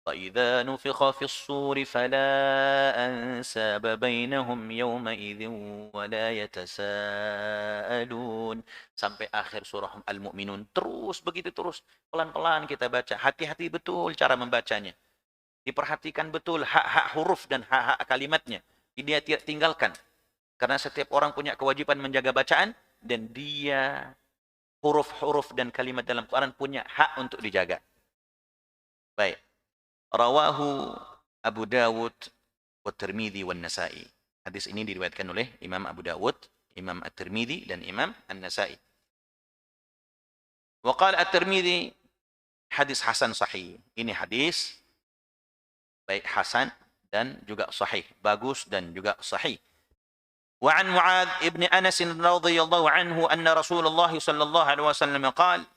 فإذا نفخ في الصور فلا أنساب بينهم يومئذ ولا يتساءلون sampai akhir surah Al-Mu'minun. Terus begitu terus. Pelan-pelan kita baca. Hati-hati betul cara membacanya. Diperhatikan betul hak-hak huruf dan hak-hak kalimatnya. Dia tidak tinggalkan. Karena setiap orang punya kewajiban menjaga bacaan dan dia huruf-huruf dan kalimat dalam Quran punya hak untuk dijaga. Baik. Rawahu Abu Dawud wa Tirmidzi wa Nasa'i. Hadis ini diriwayatkan oleh Imam Abu Dawud, Imam At-Tirmidzi dan Imam An-Nasa'i. Wa qala At-Tirmidzi hadis hasan sahih. Ini hadis baik hasan dan juga sahih, bagus dan juga sahih. Wa an Mu'adz ibn Anas radhiyallahu anhu anna Rasulullah sallallahu alaihi wasallam qala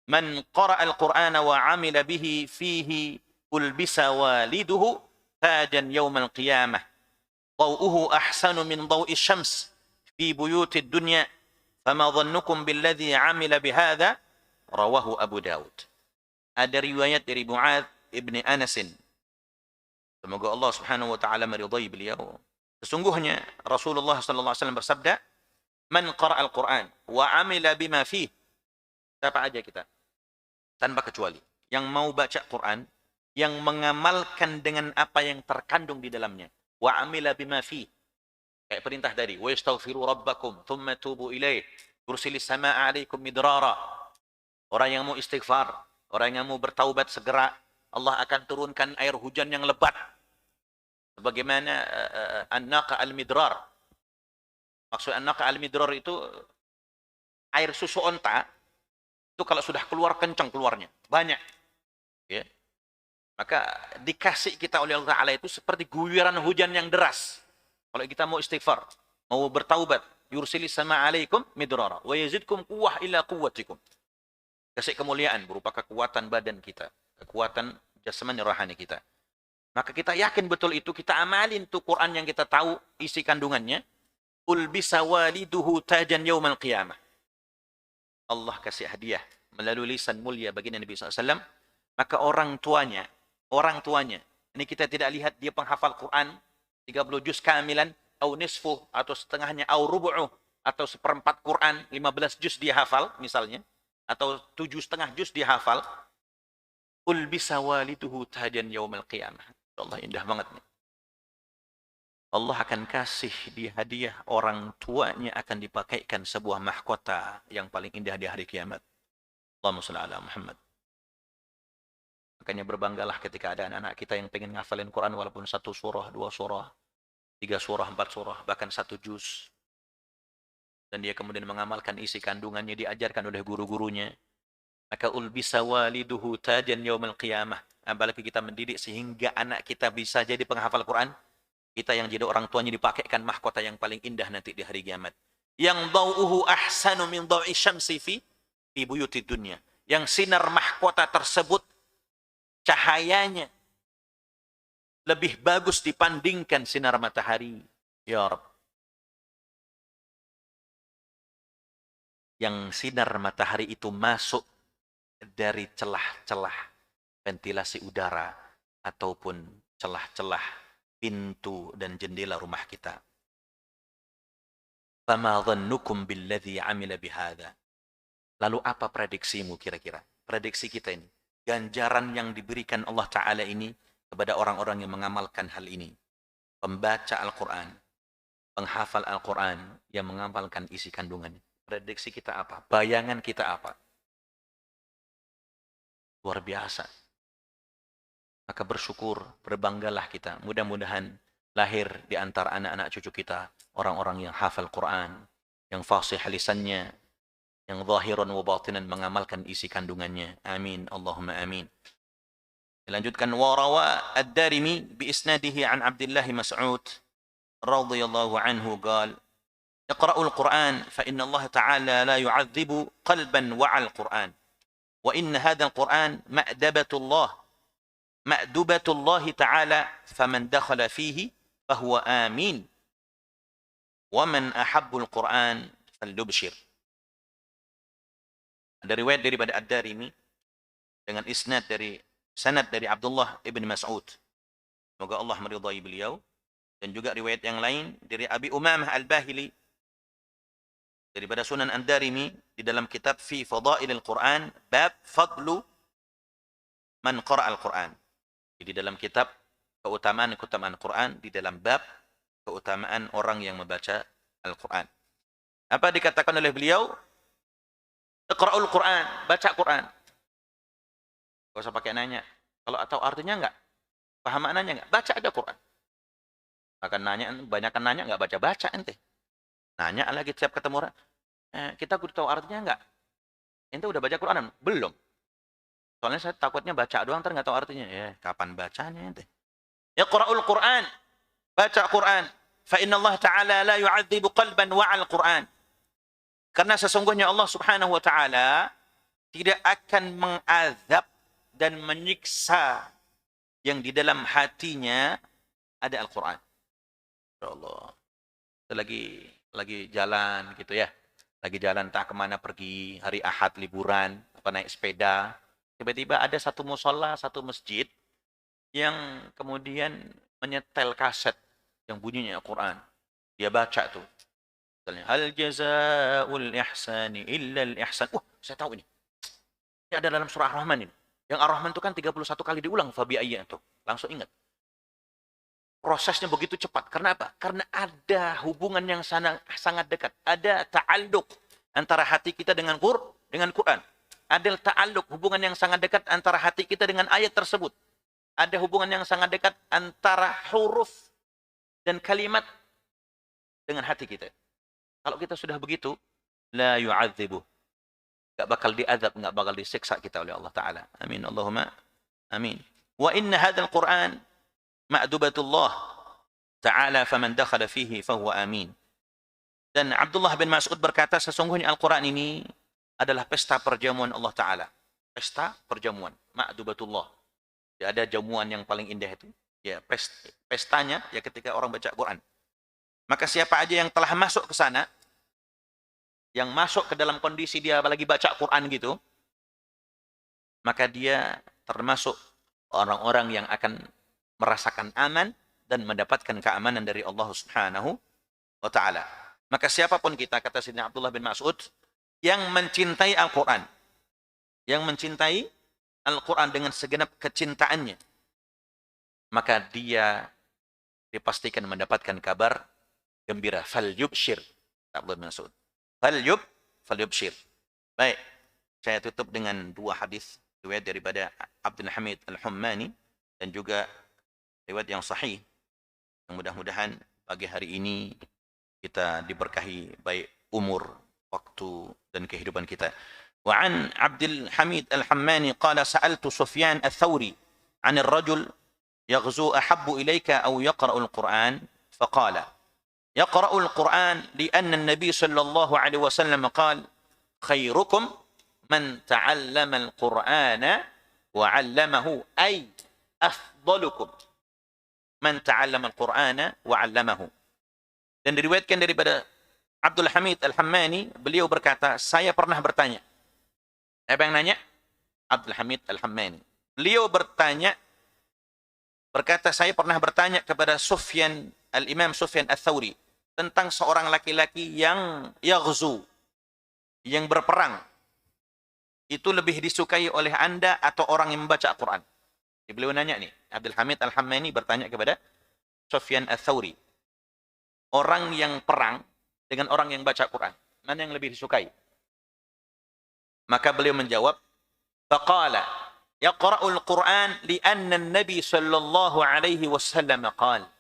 man qara'a al-Qur'ana wa 'amila bihi fihi ulbisa waliduhu tajan yawmal qiyamah ضوءه أحسن من ضوء الشمس في بيوت الدنيا فما ظنكم بالذي عمل بهذا رواه أبو داود. Ada riwayat dari Mu'adz ibn Anas. Semoga Allah Subhanahu wa taala meridai beliau. Sesungguhnya Rasulullah sallallahu alaihi wasallam bersabda, "Man qara'a al-Qur'an wa 'amila bima fihi." Siapa aja kita? Tanpa kecuali yang mau baca Quran, yang mengamalkan dengan apa yang terkandung di dalamnya. Wa 'amila bima fihi. Kayak perintah tadi, "Wa yastaghfiru rabbakum tsumma tubu ilaih, yursilis samaa'a 'alaikum midrara." Orang yang mau istighfar, orang yang mau bertaubat segera, Allah akan turunkan air hujan yang lebat. Sebagaimana an-naqa al-midrar. Maksud an-naqa al-midrar itu air susu onta, itu kalau sudah keluar kencang keluarnya, banyak. Ya. Maka dikasih kita oleh Allah Ta'ala itu seperti guyuran hujan yang deras. Kalau kita mau istighfar, mau bertaubat, yursilis sama alaikum midrara, wa yazidkum quwwah ila quwwatikum. Kasih kemuliaan berupa kekuatan badan kita, kekuatan jasmani rohani kita. Maka kita yakin betul itu, kita amalin tuh Quran yang kita tahu isi kandungannya. Ulbisa waliduhu tajan yaumal qiyamah. Allah kasih hadiah melalui lisan mulia bagi Nabi SAW. Maka orang tuanya, ini kita tidak lihat dia penghafal Quran 30 juz kamilan, atau nisfuh, atau setengahnya, atau rubu'uh, atau seperempat Quran 15 juz dia hafal misalnya, atau 7,5 juz dia hafal. Ulbisa waliduhu tajan yaumal qiyamah. Allah indah banget nih. Allah akan kasih dia hadiah, orang tuanya akan dipakaikan sebuah mahkota yang paling indah di hari kiamat. Allahumma shalli ala Muhammad. Makanya berbanggalah ketika ada anak-anak kita yang pengen ngafalin Quran walaupun 1 surah, 2 surah, 3 surah, 4 surah, bahkan 1 juz. Dan dia kemudian mengamalkan isi kandungannya, diajarkan oleh guru-gurunya. Maka ulbisa waliduhu tajan yaumal qiyamah. Apalagi kita mendidik sehingga anak kita bisa jadi penghafal Quran. Kita yang jadi orang tuanya dipakaikan mahkota yang paling indah nanti di hari kiamat. Yang dhau'uhu ahsanu min dhau'i syamsi fi buyutid dunya. Yang sinar mahkota tersebut cahayanya lebih bagus dibandingkan sinar matahari. Ya Rabb. Yang sinar matahari itu masuk dari celah-celah ventilasi udara ataupun celah-celah pintu dan jendela rumah kita. Fama dhannukum billadhi 'amila bihadza. Lalu apa prediksimu kira-kira? Prediksi kita ini, ganjaran yang diberikan Allah Ta'ala ini kepada orang-orang yang mengamalkan hal ini. Pembaca Al-Quran, penghafal Al-Quran yang mengamalkan isi kandungannya. Prediksi kita apa? Bayangan kita apa? Luar biasa. Maka bersyukur, berbanggalah kita. Mudah-mudahan lahir di antara anak-anak cucu kita orang-orang yang hafal Quran, yang fasih lisannya, yang zahiran wa batinan mengamalkan isi kandungannya. Amin. Allahumma amin. Dilanjutkan warawa ad-Darimi bi isnadihi an Abdullah Mas'ud radhiyallahu anhu qala اقرأوا القرآن فإن الله تعالى لا يعذب قلبا وعى القرآن وإن هذا القرآن مأدبة الله تعالى فمن دخل فيه فهو آمين ومن أحب القرآن فليبشر. Ada riwayat daripada Ad-Darimi dengan sanad dari Abdullah ibn Mas'ud. Semoga Allah meridai beliau. Dan juga riwayat yang lain dari Abi Umamah Al-Bahili daripada Sunan Ad-Darimi di dalam kitab Fi Fadailil Quran bab fadlu man qara al-Quran. Di dalam kitab keutamaan Quran di dalam bab keutamaan orang yang membaca Al-Quran. Apa dikatakan oleh beliau? Iqra'ul Quran, baca Quran. Enggak usah pakai nanya. Kalau tahu artinya enggak? Paham maknanya enggak? Baca aja Quran. Akan nanya, banyakan nanya enggak baca-baca ente. Nanya lagi tiap ketemu orang, kita kudu tahu artinya enggak? Ente udah baca Quran? Belum. Soalnya saya takutnya baca doang, ntar nggak tahu artinya. Ya, kapan bacanya ente? Iqra'ul Quran, baca Quran. Fa inna Allah Ta'ala la yu'adzibu qalban wa'al Quran. Karena sesungguhnya Allah Subhanahu wa Ta'ala tidak akan mengazab dan menyiksa yang di dalam hatinya ada Al-Quran. Insyaallah. Lagi jalan gitu ya. Lagi jalan entah kemana pergi, hari Ahad liburan, apa naik sepeda. Tiba-tiba ada satu musola, satu masjid yang kemudian menyetel kaset yang bunyinya Al-Quran. Dia baca tuh. Misalnya, hal jazaa'ul ihsani illa al-ihsan. Saya tahu ini. Ini ada dalam surah Ar-Rahman ini. Yang Ar-Rahman itu kan 31 kali diulang. Fabi ayya tuh. Langsung ingat. Prosesnya begitu cepat. Karena apa? Karena ada hubungan yang sangat dekat. Ada ta'alluq antara hati kita dengan Quran. Ada ta'alluq, hubungan yang sangat dekat antara hati kita dengan ayat tersebut. Ada hubungan yang sangat dekat antara huruf dan kalimat dengan hati kita. Kalau kita sudah begitu, la yu'adzibu. Enggak bakal diazab, enggak bakal disiksa kita oleh Allah Ta'ala. Amin. Allahumma amin. Wa inna hadzal Qur'an ma'dubatullah ta'ala faman dakhala fihi fahuwa amin. Dan Abdullah bin Mas'ud berkata, sesungguhnya Al-Quran ini adalah pesta perjamuan Allah Ta'ala. Pesta perjamuan. Ma'dubatullah. Ya, ada jamuan yang paling indah itu. Ya, pestanya ya ketika orang baca Quran. Maka siapa aja yang telah masuk ke sana, yang masuk ke dalam kondisi dia lagi baca Quran gitu, maka dia termasuk orang-orang yang akan merasakan aman dan mendapatkan keamanan dari Allah Subhanahu wa Ta'ala. Maka siapapun kita, kata Sayyidina Abdullah bin Mas'ud, yang mencintai Al-Quran, yang mencintai Al-Quran dengan segenap kecintaannya, maka dia dipastikan mendapatkan kabar gembira. Falyubshir. Abdullah bin Mas'ud. Falyubshir. Baik. Saya tutup dengan dua hadis riwayat daripada Abdul Hamid Al-Hummani dan juga riwayat yang sahih. Yang mudah-mudahan pagi hari ini kita diberkahi baik umur, waktu dan kehidupan kita. Wa an Abdul Hamid Al-Hammani qala sa'altu Sufyan Ats-Tsauri 'an ar-rajul yaghzu ahabbu ilayka aw yaqra'u al-Qur'an faqala yaqra'u al-Qur'an li'anna an-nabiy sallallahu alaihi wasallam qala khairukum man ta'allama al-Qur'ana wa 'allamahu ay afdalukum man ta'allama al-Qur'ana wa 'allamahu. Dan diriwayatkan daripada Abdul Hamid Al-Hammani, beliau berkata, saya pernah bertanya. Siapa yang nanya? Abdul Hamid Al-Hammani. Beliau berkata, saya pernah bertanya kepada Al-Imam Sufyan Ats-Tsauri tentang seorang laki-laki yang yaghzu, yang berperang. Itu lebih disukai oleh Anda atau orang yang membaca Al-Quran? Beliau nanya nih, Abdul Hamid Al-Hammani bertanya kepada Sufyan Ats-Tsauri. Orang yang perang dengan orang yang baca Quran, mana yang lebih disukai? Maka beliau menjawab, faqala yaqra'ul Qur'an li'anna an-nabi sallallahu alaihi wasallam qala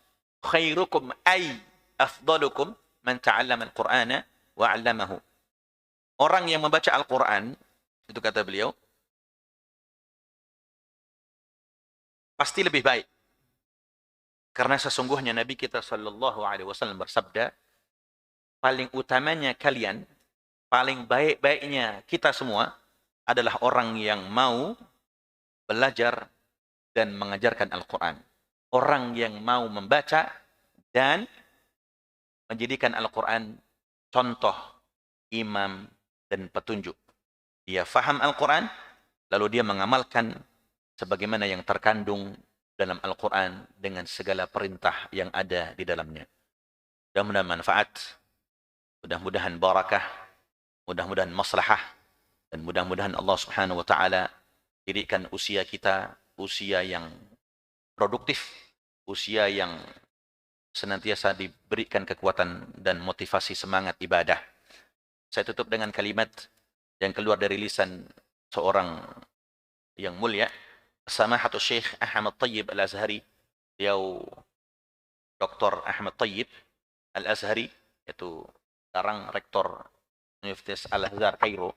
khairukum ay afdalukum man ta'allama al-Qur'ana wa 'allamahu. Orang yang membaca Al-Quran, itu kata beliau, pasti lebih baik. Karena sesungguhnya Nabi kita Shallallahu Alaihi Wasallam bersabda, paling utamanya kalian, paling baik-baiknya kita semua adalah orang yang mau belajar dan mengajarkan Al-Quran. Orang yang mau membaca dan menjadikan Al-Quran contoh, imam, dan petunjuk. Dia faham Al-Quran, lalu dia mengamalkan sebagaimana yang terkandung dalam Al-Quran dengan segala perintah yang ada di dalamnya. Mudah-mudahan manfaat, mudah-mudahan barakah, mudah-mudahan maslahah, dan mudah-mudahan Allah Subhanahu wa taala jadikan usia kita usia yang produktif, usia yang senantiasa diberikan kekuatan dan motivasi semangat ibadah. Saya tutup dengan kalimat yang keluar dari lisan seorang yang mulia, Samahatul Syekh Ahmad Tayyib Al-Azhari, beliau Dr. Ahmad Tayyib Al-Azhari, yaitu sekarang rektor Universitas Al-Azhar Kairo.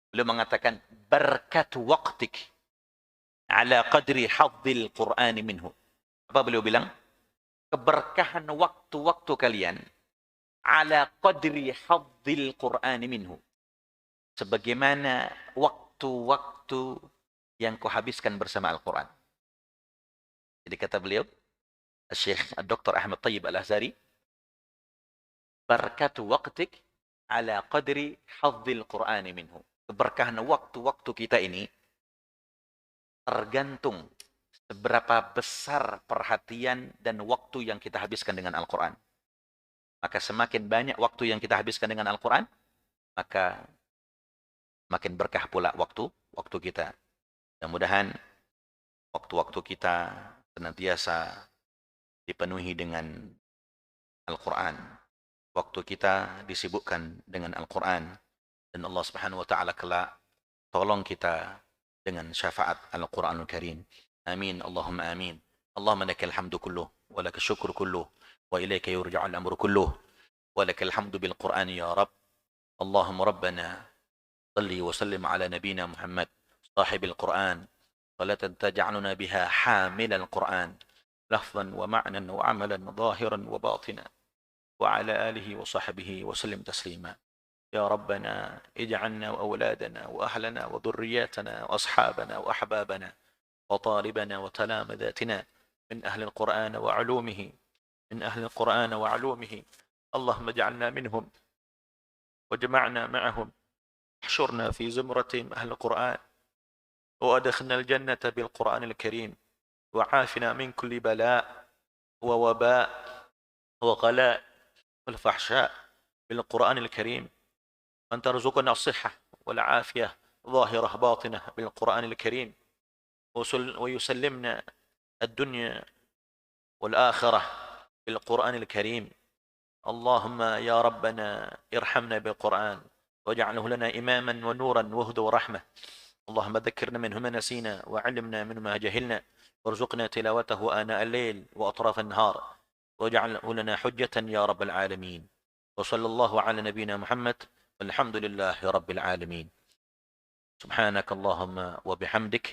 Beliau mengatakan, berkat waqtik ala qadri hadzil Qur'an minhu. Apa beliau bilang? Keberkahan waktu-waktu kalian ala qadri hadzil Qur'an minhu. Sebagaimana waktu-waktu yang kau habiskan bersama Al-Quran. Jadi kata beliau, Syekh Dr. Ahmad Tayyib Al-Azhari, barakatu waqtik ala qadri hadzil Qur'an minhu. Keberkahan waktu-waktu kita ini tergantung seberapa besar perhatian dan waktu yang kita habiskan dengan Al-Quran. Maka semakin banyak waktu yang kita habiskan dengan Al-Quran, maka makin berkah pula waktu kita. Mudah-mudahan waktu-waktu kita senantiasa dipenuhi dengan Al-Quran. Waktu kita disibukkan dengan Al-Quran. Dan Allah Subhanahu wa ta'ala kelak tolong kita dengan syafaat Al-Quranul Karim. Amin. Allahumma amin. Allahumma lakal hamdu kulluh. Wa lakal syukru kulluh. Wa ilayka yurja'ul amru kulluh. Wa lakal hamdu bil Quran ya Rabb. Allahumma rabbana salli wa sallim ala nabina Muhammad. Sahibil Quran. صلاة تجعلنا بها حامل القرآن لفظا ومعنى وعملا ظاهرا وباطنا وعلى آله وصحبه وسلم تسليما يا ربنا اجعلنا وأولادنا وأهلنا وذرياتنا وأصحابنا وأحبابنا وطالبنا وتلامذاتنا من أهل القرآن وعلومه من أهل القرآن وعلومه اللهم اجعلنا منهم وجمعنا معهم احشرنا في زمرة أهل القرآن وأدخلنا الجنة بالقرآن الكريم وعافنا من كل بلاء ووباء وغلاء والفحشاء بالقرآن الكريم أن ترزقنا الصحة والعافية ظاهرة باطنة بالقرآن الكريم ويسلمنا الدنيا والآخرة بالقرآن الكريم اللهم يا ربنا ارحمنا بالقرآن واجعله لنا إماما ونورا وهدى ورحمة اللهم ذكرنا منه ما نسينا وعلمنا منه ما جهلنا وارزقنا تلاوته آناء الليل وأطراف النهار واجعله لنا حجة يا رب العالمين وصلى الله على نبينا محمد والحمد لله رب العالمين سبحانك اللهم وبحمدك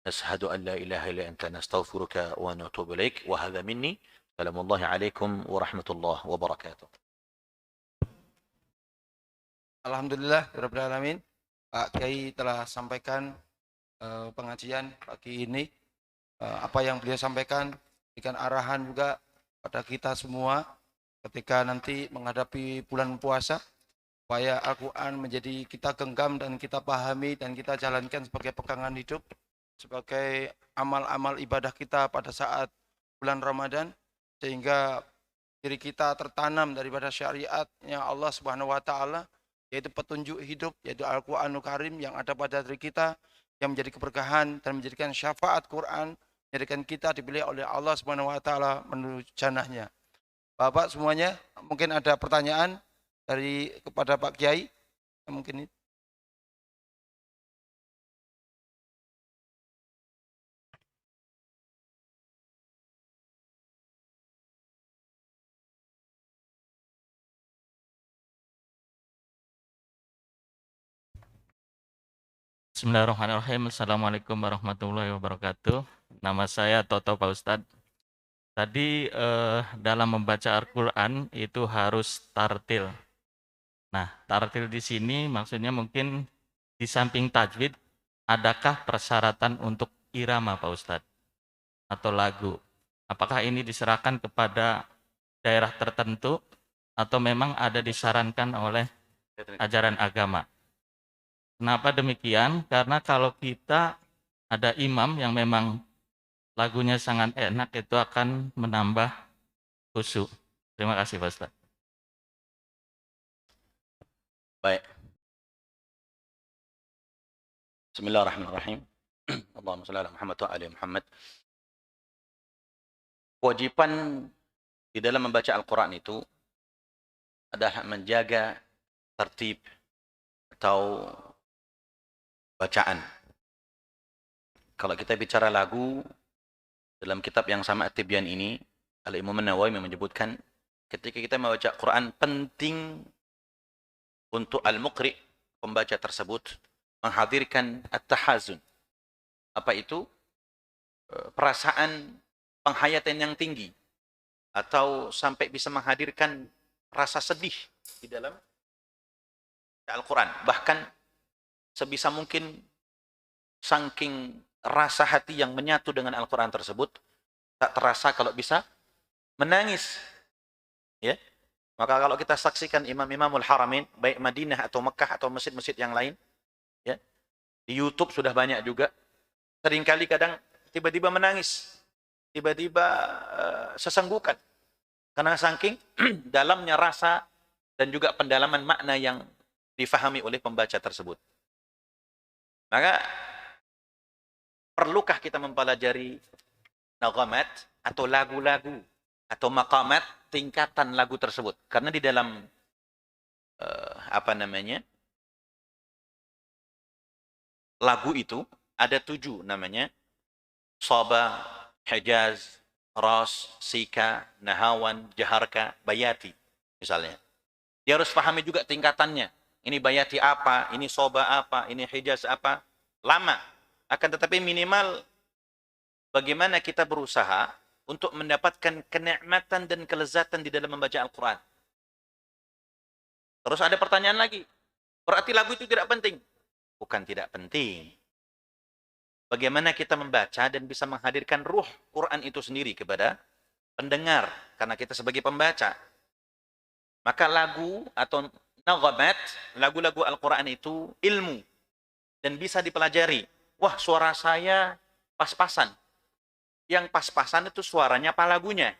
نشهد أن لا إله إلا أنت نستغفرك ونتوب إليك وهذا مني سلام الله عليكم ورحمة الله وبركاته. Alhamdulillah Rabbil Alamin. Pak Kiai telah sampaikan pengajian pagi ini. Apa yang beliau sampaikan berikan arahan juga pada kita semua ketika nanti menghadapi bulan puasa, supaya Al-Quran menjadi kita genggam dan kita pahami dan kita jalankan sebagai pegangan hidup, sebagai amal-amal ibadah kita pada saat bulan Ramadan, sehingga diri kita tertanam daripada syariatnya Allah Subhanahu wa taala, yaitu petunjuk hidup, yaitu Al-Quranul Karim yang ada pada diri kita, yang menjadi keberkahan dan menjadikan syafaat Quran, menjadikan kita dipilih oleh Allah Subhanahu wa taala menuju jannahnya. Bapak semuanya, mungkin ada pertanyaan dari kepada Pak Kiai? Mungkin ini. Bismillahirrahmanirrahim. Assalamualaikum warahmatullahi wabarakatuh. Nama saya Toto Pak Ustadz. Tadi dalam membaca Al-Quran itu harus tartil. Nah, tartil di sini maksudnya mungkin di samping tajwid, adakah persyaratan untuk irama Pak Ustadz atau lagu? Apakah ini diserahkan kepada daerah tertentu atau memang ada disarankan oleh ajaran agama? Kenapa demikian? Karena kalau kita ada imam yang memang lagunya sangat enak, itu akan menambah khusyuk. Terima kasih Pak Ustaz. Baik. Bismillahirrahmanirrahim. Allahumma shalli ala Muhammad wa ali Muhammad. Kewajiban di dalam membaca Al-Quran itu adalah menjaga tertib atau bacaan. Kalau kita bicara lagu, dalam kitab yang sama At-Tibyan ini, Al-Imam An-Nawawi menyebutkan, ketika kita membaca Quran, penting untuk al-muqri, pembaca tersebut, menghadirkan at-tahazun. Apa itu? Perasaan penghayatan yang tinggi. Atau sampai bisa menghadirkan rasa sedih di dalam Al-Quran. Bahkan sebisa mungkin saking rasa hati yang menyatu dengan Al-Quran tersebut, tak terasa kalau bisa menangis. Ya, maka kalau kita saksikan imam-imamul haramain, baik Madinah atau Mekah atau masjid-masjid yang lain, ya, di YouTube sudah banyak juga, seringkali kadang tiba-tiba menangis, tiba-tiba sesenggukan, karena saking dalamnya rasa dan juga pendalaman makna yang difahami oleh pembaca tersebut. Maka perlukah kita mempelajari naghamat atau lagu-lagu atau maqamat tingkatan lagu tersebut? Karena di dalam lagu itu ada 7 namanya: Sabah, Hijaz, Ras, Sika, Nahawan, Jaharka, Bayati misalnya. Dia harus pahami juga tingkatannya. Ini Bayati apa, ini Sabah apa, ini Hijaz apa. Lama. Akan tetapi minimal bagaimana kita berusaha untuk mendapatkan kenikmatan dan kelezatan di dalam membaca Al-Quran. Terus ada pertanyaan lagi. Berarti lagu itu tidak penting? Bukan tidak penting. Bagaimana kita membaca dan bisa menghadirkan ruh Quran itu sendiri kepada pendengar. Karena kita sebagai pembaca. Maka lagu atau naghamat, lagu-lagu Al-Quran itu ilmu. Dan bisa dipelajari. Wah, suara saya pas-pasan. Yang pas-pasan itu suaranya apa lagunya?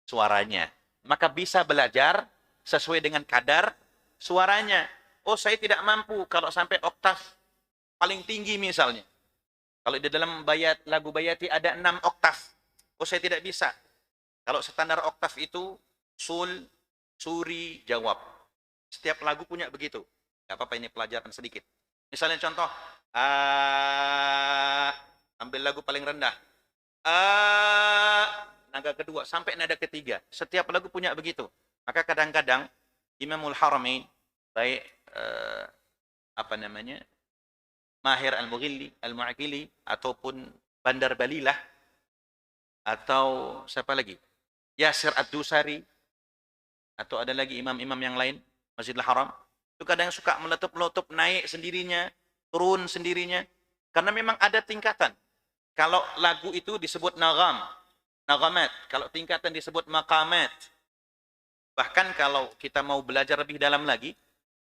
Suaranya. Maka bisa belajar sesuai dengan kadar suaranya. Oh, saya tidak mampu kalau sampai oktav paling tinggi misalnya. Kalau di dalam lagu Bayati ada 6 oktav. Oh, saya tidak bisa. Kalau standar oktav itu sul, suri, jawab. Setiap lagu punya begitu. Gak apa-apa, ini pelajaran sedikit. Misalnya contoh, ambil lagu paling rendah. Nada kedua sampai nada ketiga. Setiap lagu punya begitu. Maka kadang-kadang Imamul Haramain, baik Mahir Al-Mughilli, Al-Mu'aqili, ataupun Bandar Balilah, atau siapa lagi? Yasir Ad-Dusari, atau ada lagi imam-imam yang lain, Masjidil Haram, itu kadang suka meletup-letup, naik sendirinya, turun sendirinya, karena memang ada tingkatan. Kalau lagu itu disebut naghamat, kalau tingkatan disebut maqamat. Bahkan kalau kita mau belajar lebih dalam lagi,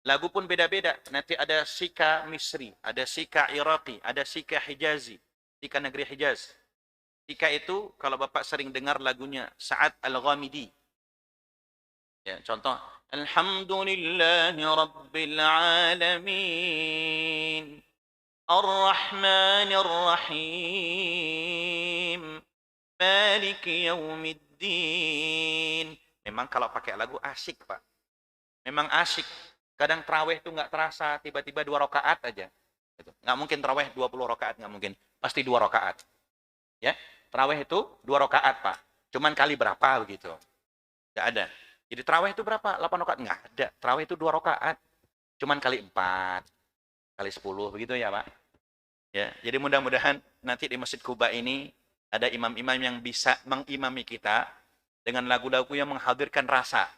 lagu pun beda-beda. Nanti ada sika Misri, ada sika Iraqi, ada sika Hijazi, sika negeri Hijaz. Sika itu kalau Bapak sering dengar lagunya Sa'ad Al-Ghamidi. Ya, contoh, Alhamdulillahi Rabbil Alamin, Ar-Rahmanir Rahim, Maliki Yaumiddin. Memang kalau pakai lagu asik, Pak. Memang asik. Kadang tarawih itu nggak terasa, tiba-tiba 2 rakaat aja. Nggak mungkin tarawih 20 rakaat, nggak mungkin. Pasti 2 rakaat. Ya, tarawih itu 2 rakaat, Pak. Cuman kali berapa begitu? Nggak ada. Jadi tarawih itu berapa? 8 rakaat? Nggak ada. Tarawih itu 2 rakaat. Cuman kali 4. kali 10 begitu ya Pak. Ya, jadi mudah-mudahan nanti di Masjid Kuba ini ada imam-imam yang bisa mengimami kita dengan lagu-lagu yang menghadirkan rasa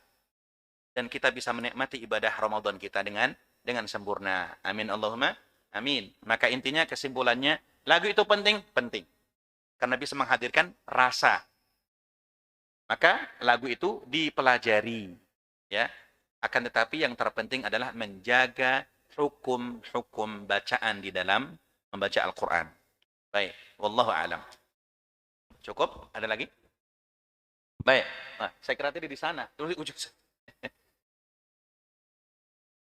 dan kita bisa menikmati ibadah Ramadan kita dengan sempurna. Amin Allahumma amin. Maka intinya kesimpulannya lagu itu penting karena bisa menghadirkan rasa. Maka lagu itu dipelajari ya. Akan tetapi yang terpenting adalah menjaga hukum-hukum bacaan di dalam membaca Al-Qur'an. Baik, wallahu a'lam. Cukup? Ada lagi? Baik. Nah, saya kira tadi di sana. Terus di ujung.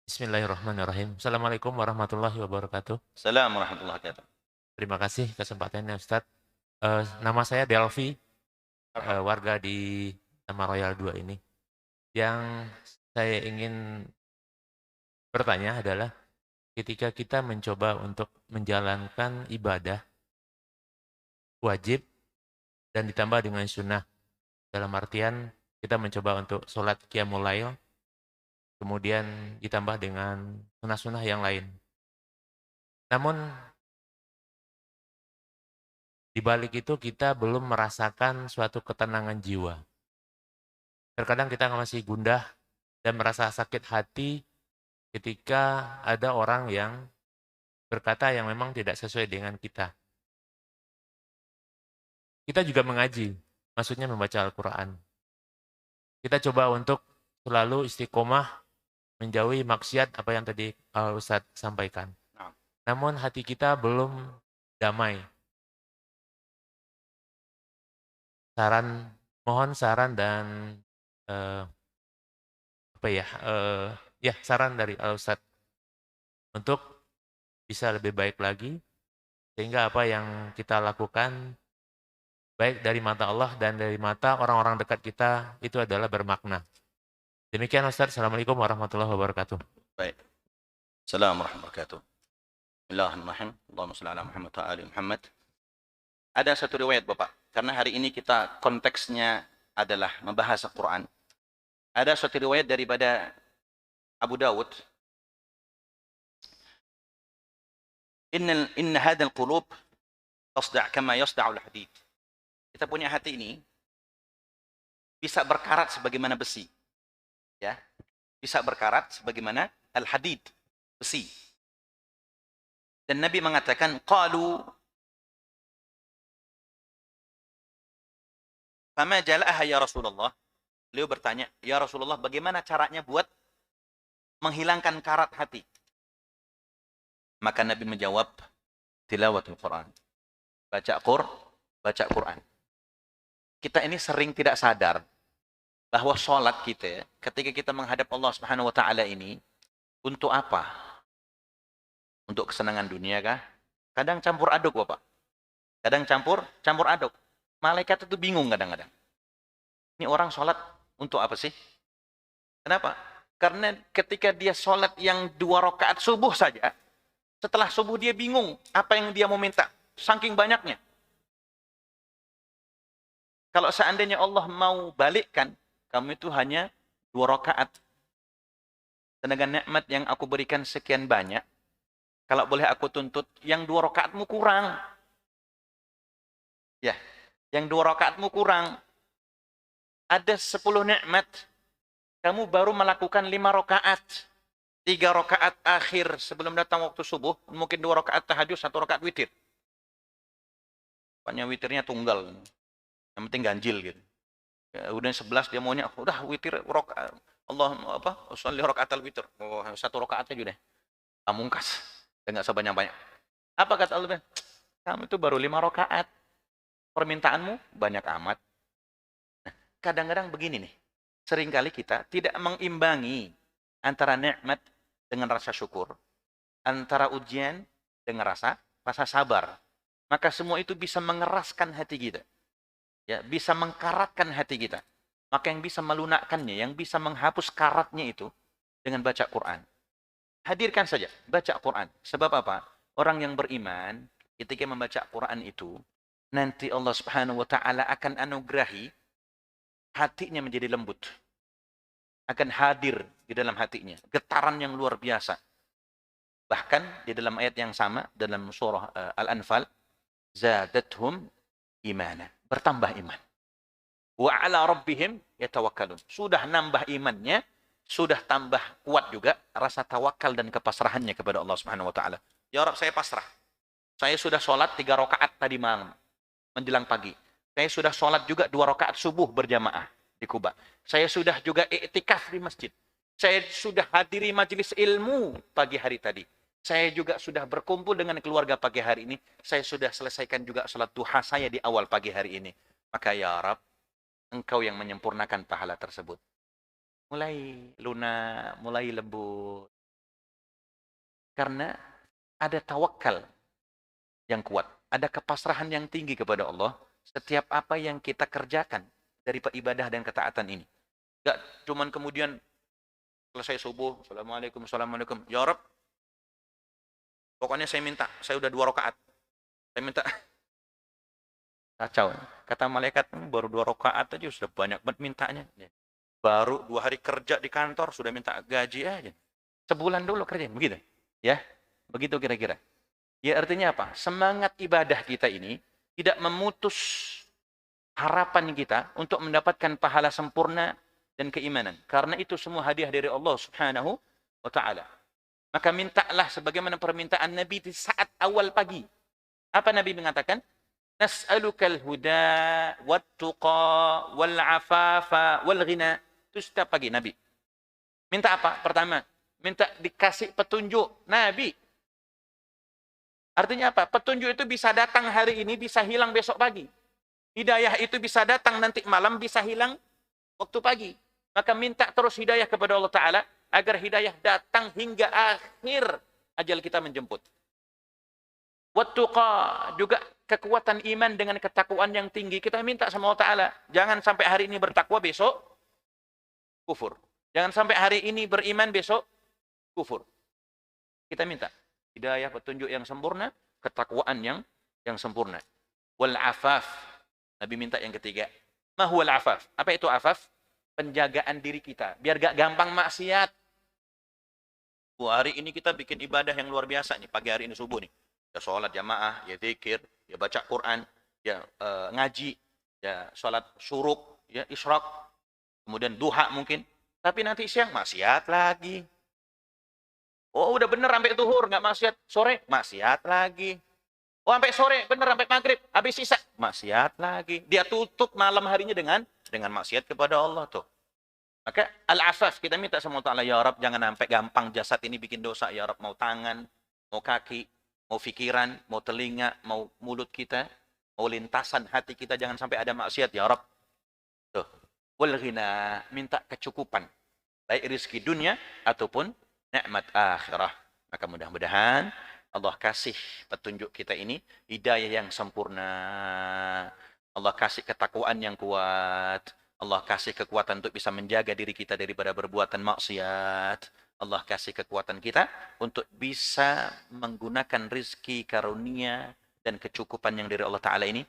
Bismillahirrahmanirrahim. Assalamualaikum warahmatullahi wabarakatuh. Assalamualaikum warahmatullahi wabarakatuh. Terima kasih kesempatannya Ustadz. Nama saya Delvi, warga di Taman Royal 2 ini. Yang saya ingin bertanya adalah ketika kita mencoba untuk menjalankan ibadah wajib dan ditambah dengan sunnah, dalam artian kita mencoba untuk sholat qiyamul lail, kemudian ditambah dengan sunnah-sunnah yang lain. Namun di balik itu kita belum merasakan suatu ketenangan jiwa. Terkadang kita masih gundah dan merasa sakit hati ketika ada orang yang berkata yang memang tidak sesuai dengan kita. Kita juga mengaji, maksudnya membaca Al-Quran. Kita coba untuk selalu istiqomah menjauhi maksiat apa yang tadi Ustadz sampaikan. Namun hati kita belum damai. Mohon saran dan saran dari Ustadz untuk bisa lebih baik lagi, sehingga apa yang kita lakukan baik dari mata Allah dan dari mata orang-orang dekat kita itu adalah bermakna. Demikian Ustadz. Assalamualaikum warahmatullahi wabarakatuh. Baik. Assalamualaikum warahmatullahi wabarakatuh. Bismillahirrahmanirrahim. Allahumma shalli ala Muhammad wa ali Muhammad. Ada satu riwayat Bapak, karena hari ini kita konteksnya adalah membahas Al-Quran. Ada satu riwayat daripada Abu Dawud. Inna hadal qulub tasda' kama yasda'ul hadid. Kita punya hati ini bisa berkarat sebagaimana besi. Ya. Bisa berkarat sebagaimana al-hadid, besi. Dan Nabi mengatakan, qalu fama jala'aha ya Rasulullah. Beliau bertanya, ya Rasulullah, bagaimana caranya buat menghilangkan karat hati? Maka Nabi menjawab, tilawatul Quran. Baca Quran. Kita ini sering tidak sadar bahwa sholat kita, ketika kita menghadap Allah Subhanahu wa Ta'ala ini, untuk apa? Untuk kesenangan dunia kah? Kadang campur aduk, Bapak. Kadang campur aduk. Malaikat itu bingung kadang-kadang. Ini orang sholat untuk apa sih? Kenapa? Karena ketika dia sholat yang 2 rakaat subuh saja, setelah subuh dia bingung apa yang dia mau minta. Saking banyaknya. Kalau seandainya Allah mau balikkan, kamu itu hanya 2 rakaat. Sedangkan nikmat yang aku berikan sekian banyak, kalau boleh aku tuntut, yang 2 rakaatmu kurang. Ya, yang 2 rakaatmu kurang. Ada 10 nikmat, kamu baru melakukan 5 rakaat. 3 rakaat akhir sebelum datang waktu subuh, mungkin 2 rakaat tahajud, 1 rakaat witir. Pokoknya witirnya tunggal. Yang penting ganjil gitu. Ya, udah 11 dia maunya, udah witir rakaat. Allah usolli rakaatal witir. Oh, 1 rakaat aja deh. Pamungkas. Enggak sebanyak-banyak. Apa kata Allah? Kamu itu baru 5 rakaat. Permintaanmu banyak amat. Nah, kadang-kadang begini nih. Seringkali kita tidak mengimbangi antara nikmat dengan rasa syukur, antara ujian dengan rasa sabar. Maka semua itu bisa mengeraskan hati kita. Ya, bisa mengkaratkan hati kita. Maka yang bisa melunakkannya, yang bisa menghapus karatnya itu dengan baca Quran. Hadirkan saja, baca Quran. Sebab apa? Orang yang beriman ketika membaca Quran itu, nanti Allah Subhanahu wa Ta'ala akan anugerahi hatinya menjadi lembut. Akan hadir di dalam hatinya. Getaran yang luar biasa. Bahkan di dalam ayat yang sama dalam surah Al-Anfal, zadathum imana, bertambah iman. Wa ala rabbihim yatawakkalun. Sudah nambah imannya, sudah tambah kuat juga rasa tawakal dan kepasrahannya kepada Allah Subhanahu wa taala. Ya Rabb, saya pasrah. Saya sudah sholat 3 rakaat tadi malam menjelang pagi. Saya sudah sholat juga 2 rakaat subuh berjamaah di Kuba. Saya sudah juga iktikaf di masjid. Saya sudah hadiri majelis ilmu pagi hari tadi. Saya juga sudah berkumpul dengan keluarga pagi hari ini. Saya sudah selesaikan juga sholat duha saya di awal pagi hari ini. Maka ya Rabb, Engkau yang menyempurnakan pahala tersebut. Mulai lunak, mulai lembut. Karena ada tawakal yang kuat. Ada kepasrahan yang tinggi kepada Allah setiap apa yang kita kerjakan dari ibadah dan ketaatan ini. Enggak cuman kemudian selesai subuh, Assalamualaikum, Assalamualaikum. Ya Rabb, pokoknya saya minta, saya udah 2 rakaat. Saya minta. Kacau. Kata malaikat, baru 2 rakaat aja sudah banyak banget mintanya. Baru 2 hari kerja di kantor sudah minta gaji aja. Sebulan dulu kerja, begitu. Ya, begitu kira-kira. Ya artinya apa? Semangat ibadah kita ini tidak memutus harapan kita untuk mendapatkan pahala sempurna dan keimanan. Karena itu semua hadiah dari Allah Subhanahu wa taala. Maka mintalah sebagaimana permintaan Nabi di saat awal pagi. Apa Nabi mengatakan? Nas'alukal huda wat-tuqa wal-afafa wal-ghina. Itu setiap pagi Nabi. Minta apa? Pertama, minta dikasih petunjuk Nabi. Artinya apa? Petunjuk itu bisa datang hari ini, bisa hilang besok pagi. Hidayah itu bisa datang nanti malam, bisa hilang waktu pagi. Maka minta terus hidayah kepada Allah Ta'ala, agar hidayah datang hingga akhir ajal kita menjemput. Wattuqa, juga kekuatan iman dengan ketakwaan yang tinggi. Kita minta sama Allah Ta'ala, jangan sampai hari ini bertakwa, besok kufur. Jangan sampai hari ini beriman, besok kufur. Kita minta hidayah, petunjuk yang sempurna, ketakwaan yang sempurna. Wal afaf. Nabi minta yang ketiga. Ma huwal afaf? Apa itu afaf? Penjagaan diri kita, biar gak gampang maksiat. Hari ini kita bikin ibadah yang luar biasa nih, pagi hari ini subuh nih. Ya sholat jamaah, ya zikir, ya baca Quran, ya ngaji, ya sholat syuruk, ya isyraq, kemudian duha mungkin. Tapi nanti siang maksiat lagi. Oh udah bener sampai zuhur nggak maksiat, sore maksiat lagi. Oh sampai sore bener sampai maghrib, habis isya maksiat lagi. Dia tutup malam harinya dengan maksiat kepada Allah tuh. Maka al-afaf, kita minta sama Allah Ta'ala, ya Rabb, jangan sampai gampang jasad ini bikin dosa. Ya Rabb, mau tangan, mau kaki, mau pikiran, mau telinga, mau mulut kita, mau lintasan hati kita, jangan sampai ada maksiat, ya Rabb. Tuh. Wal ghina, minta kecukupan, baik rezeki dunia ataupun nikmat akhirah. Maka mudah-mudahan Allah kasih petunjuk kita ini hidayah yang sempurna. Allah kasih ketakwaan yang kuat. Allah kasih kekuatan untuk bisa menjaga diri kita daripada berbuatan maksiat. Allah kasih kekuatan kita untuk bisa menggunakan rizki, karunia, dan kecukupan yang dari Allah Ta'ala ini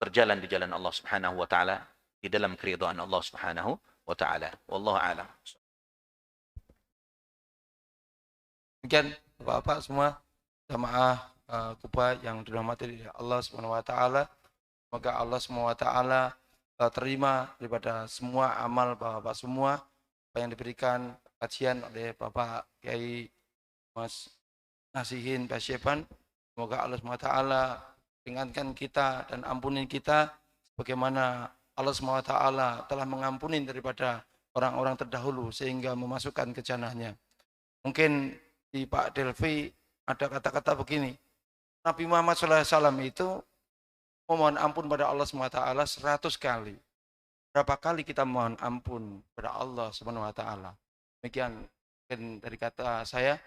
berjalan di jalan Allah Subhanahu wa Ta'ala, di dalam keridhaan Allah Subhanahu wa Ta'ala. Wallahu a'lam. Demikian Bapak-bapak semua jamaah Kuba yang dirahmati Allah Subhanahu wa taala. Semoga Allah Subhanahu wa taala terima daripada semua amal Bapak-bapak semua apa yang diberikan kajian oleh Bapak Kiai Mas Nasihin Basyeban. Semoga Allah Subhanahu wa taala ringankan kita dan ampunin kita sebagaimana Allah Subhanahu wa taala telah mengampuni daripada orang-orang terdahulu sehingga memasukkan ke jannahnya. Mungkin di Pak Delvi ada kata-kata begini, Nabi Muhammad SAW itu memohon ampun pada Allah SWT 100 kali. Berapa kali kita mohon ampun pada Allah SWT? Demikian dari kata saya,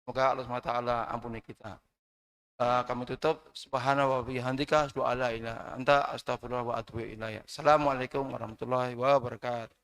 semoga Allah SWT ampuni kita. Kami tutup, subhanahu wa bihamdika, asyhadu an la ilaha illa anta, astaghfirullah wa atubu ilaik. Assalamualaikum warahmatullahi wabarakatuh.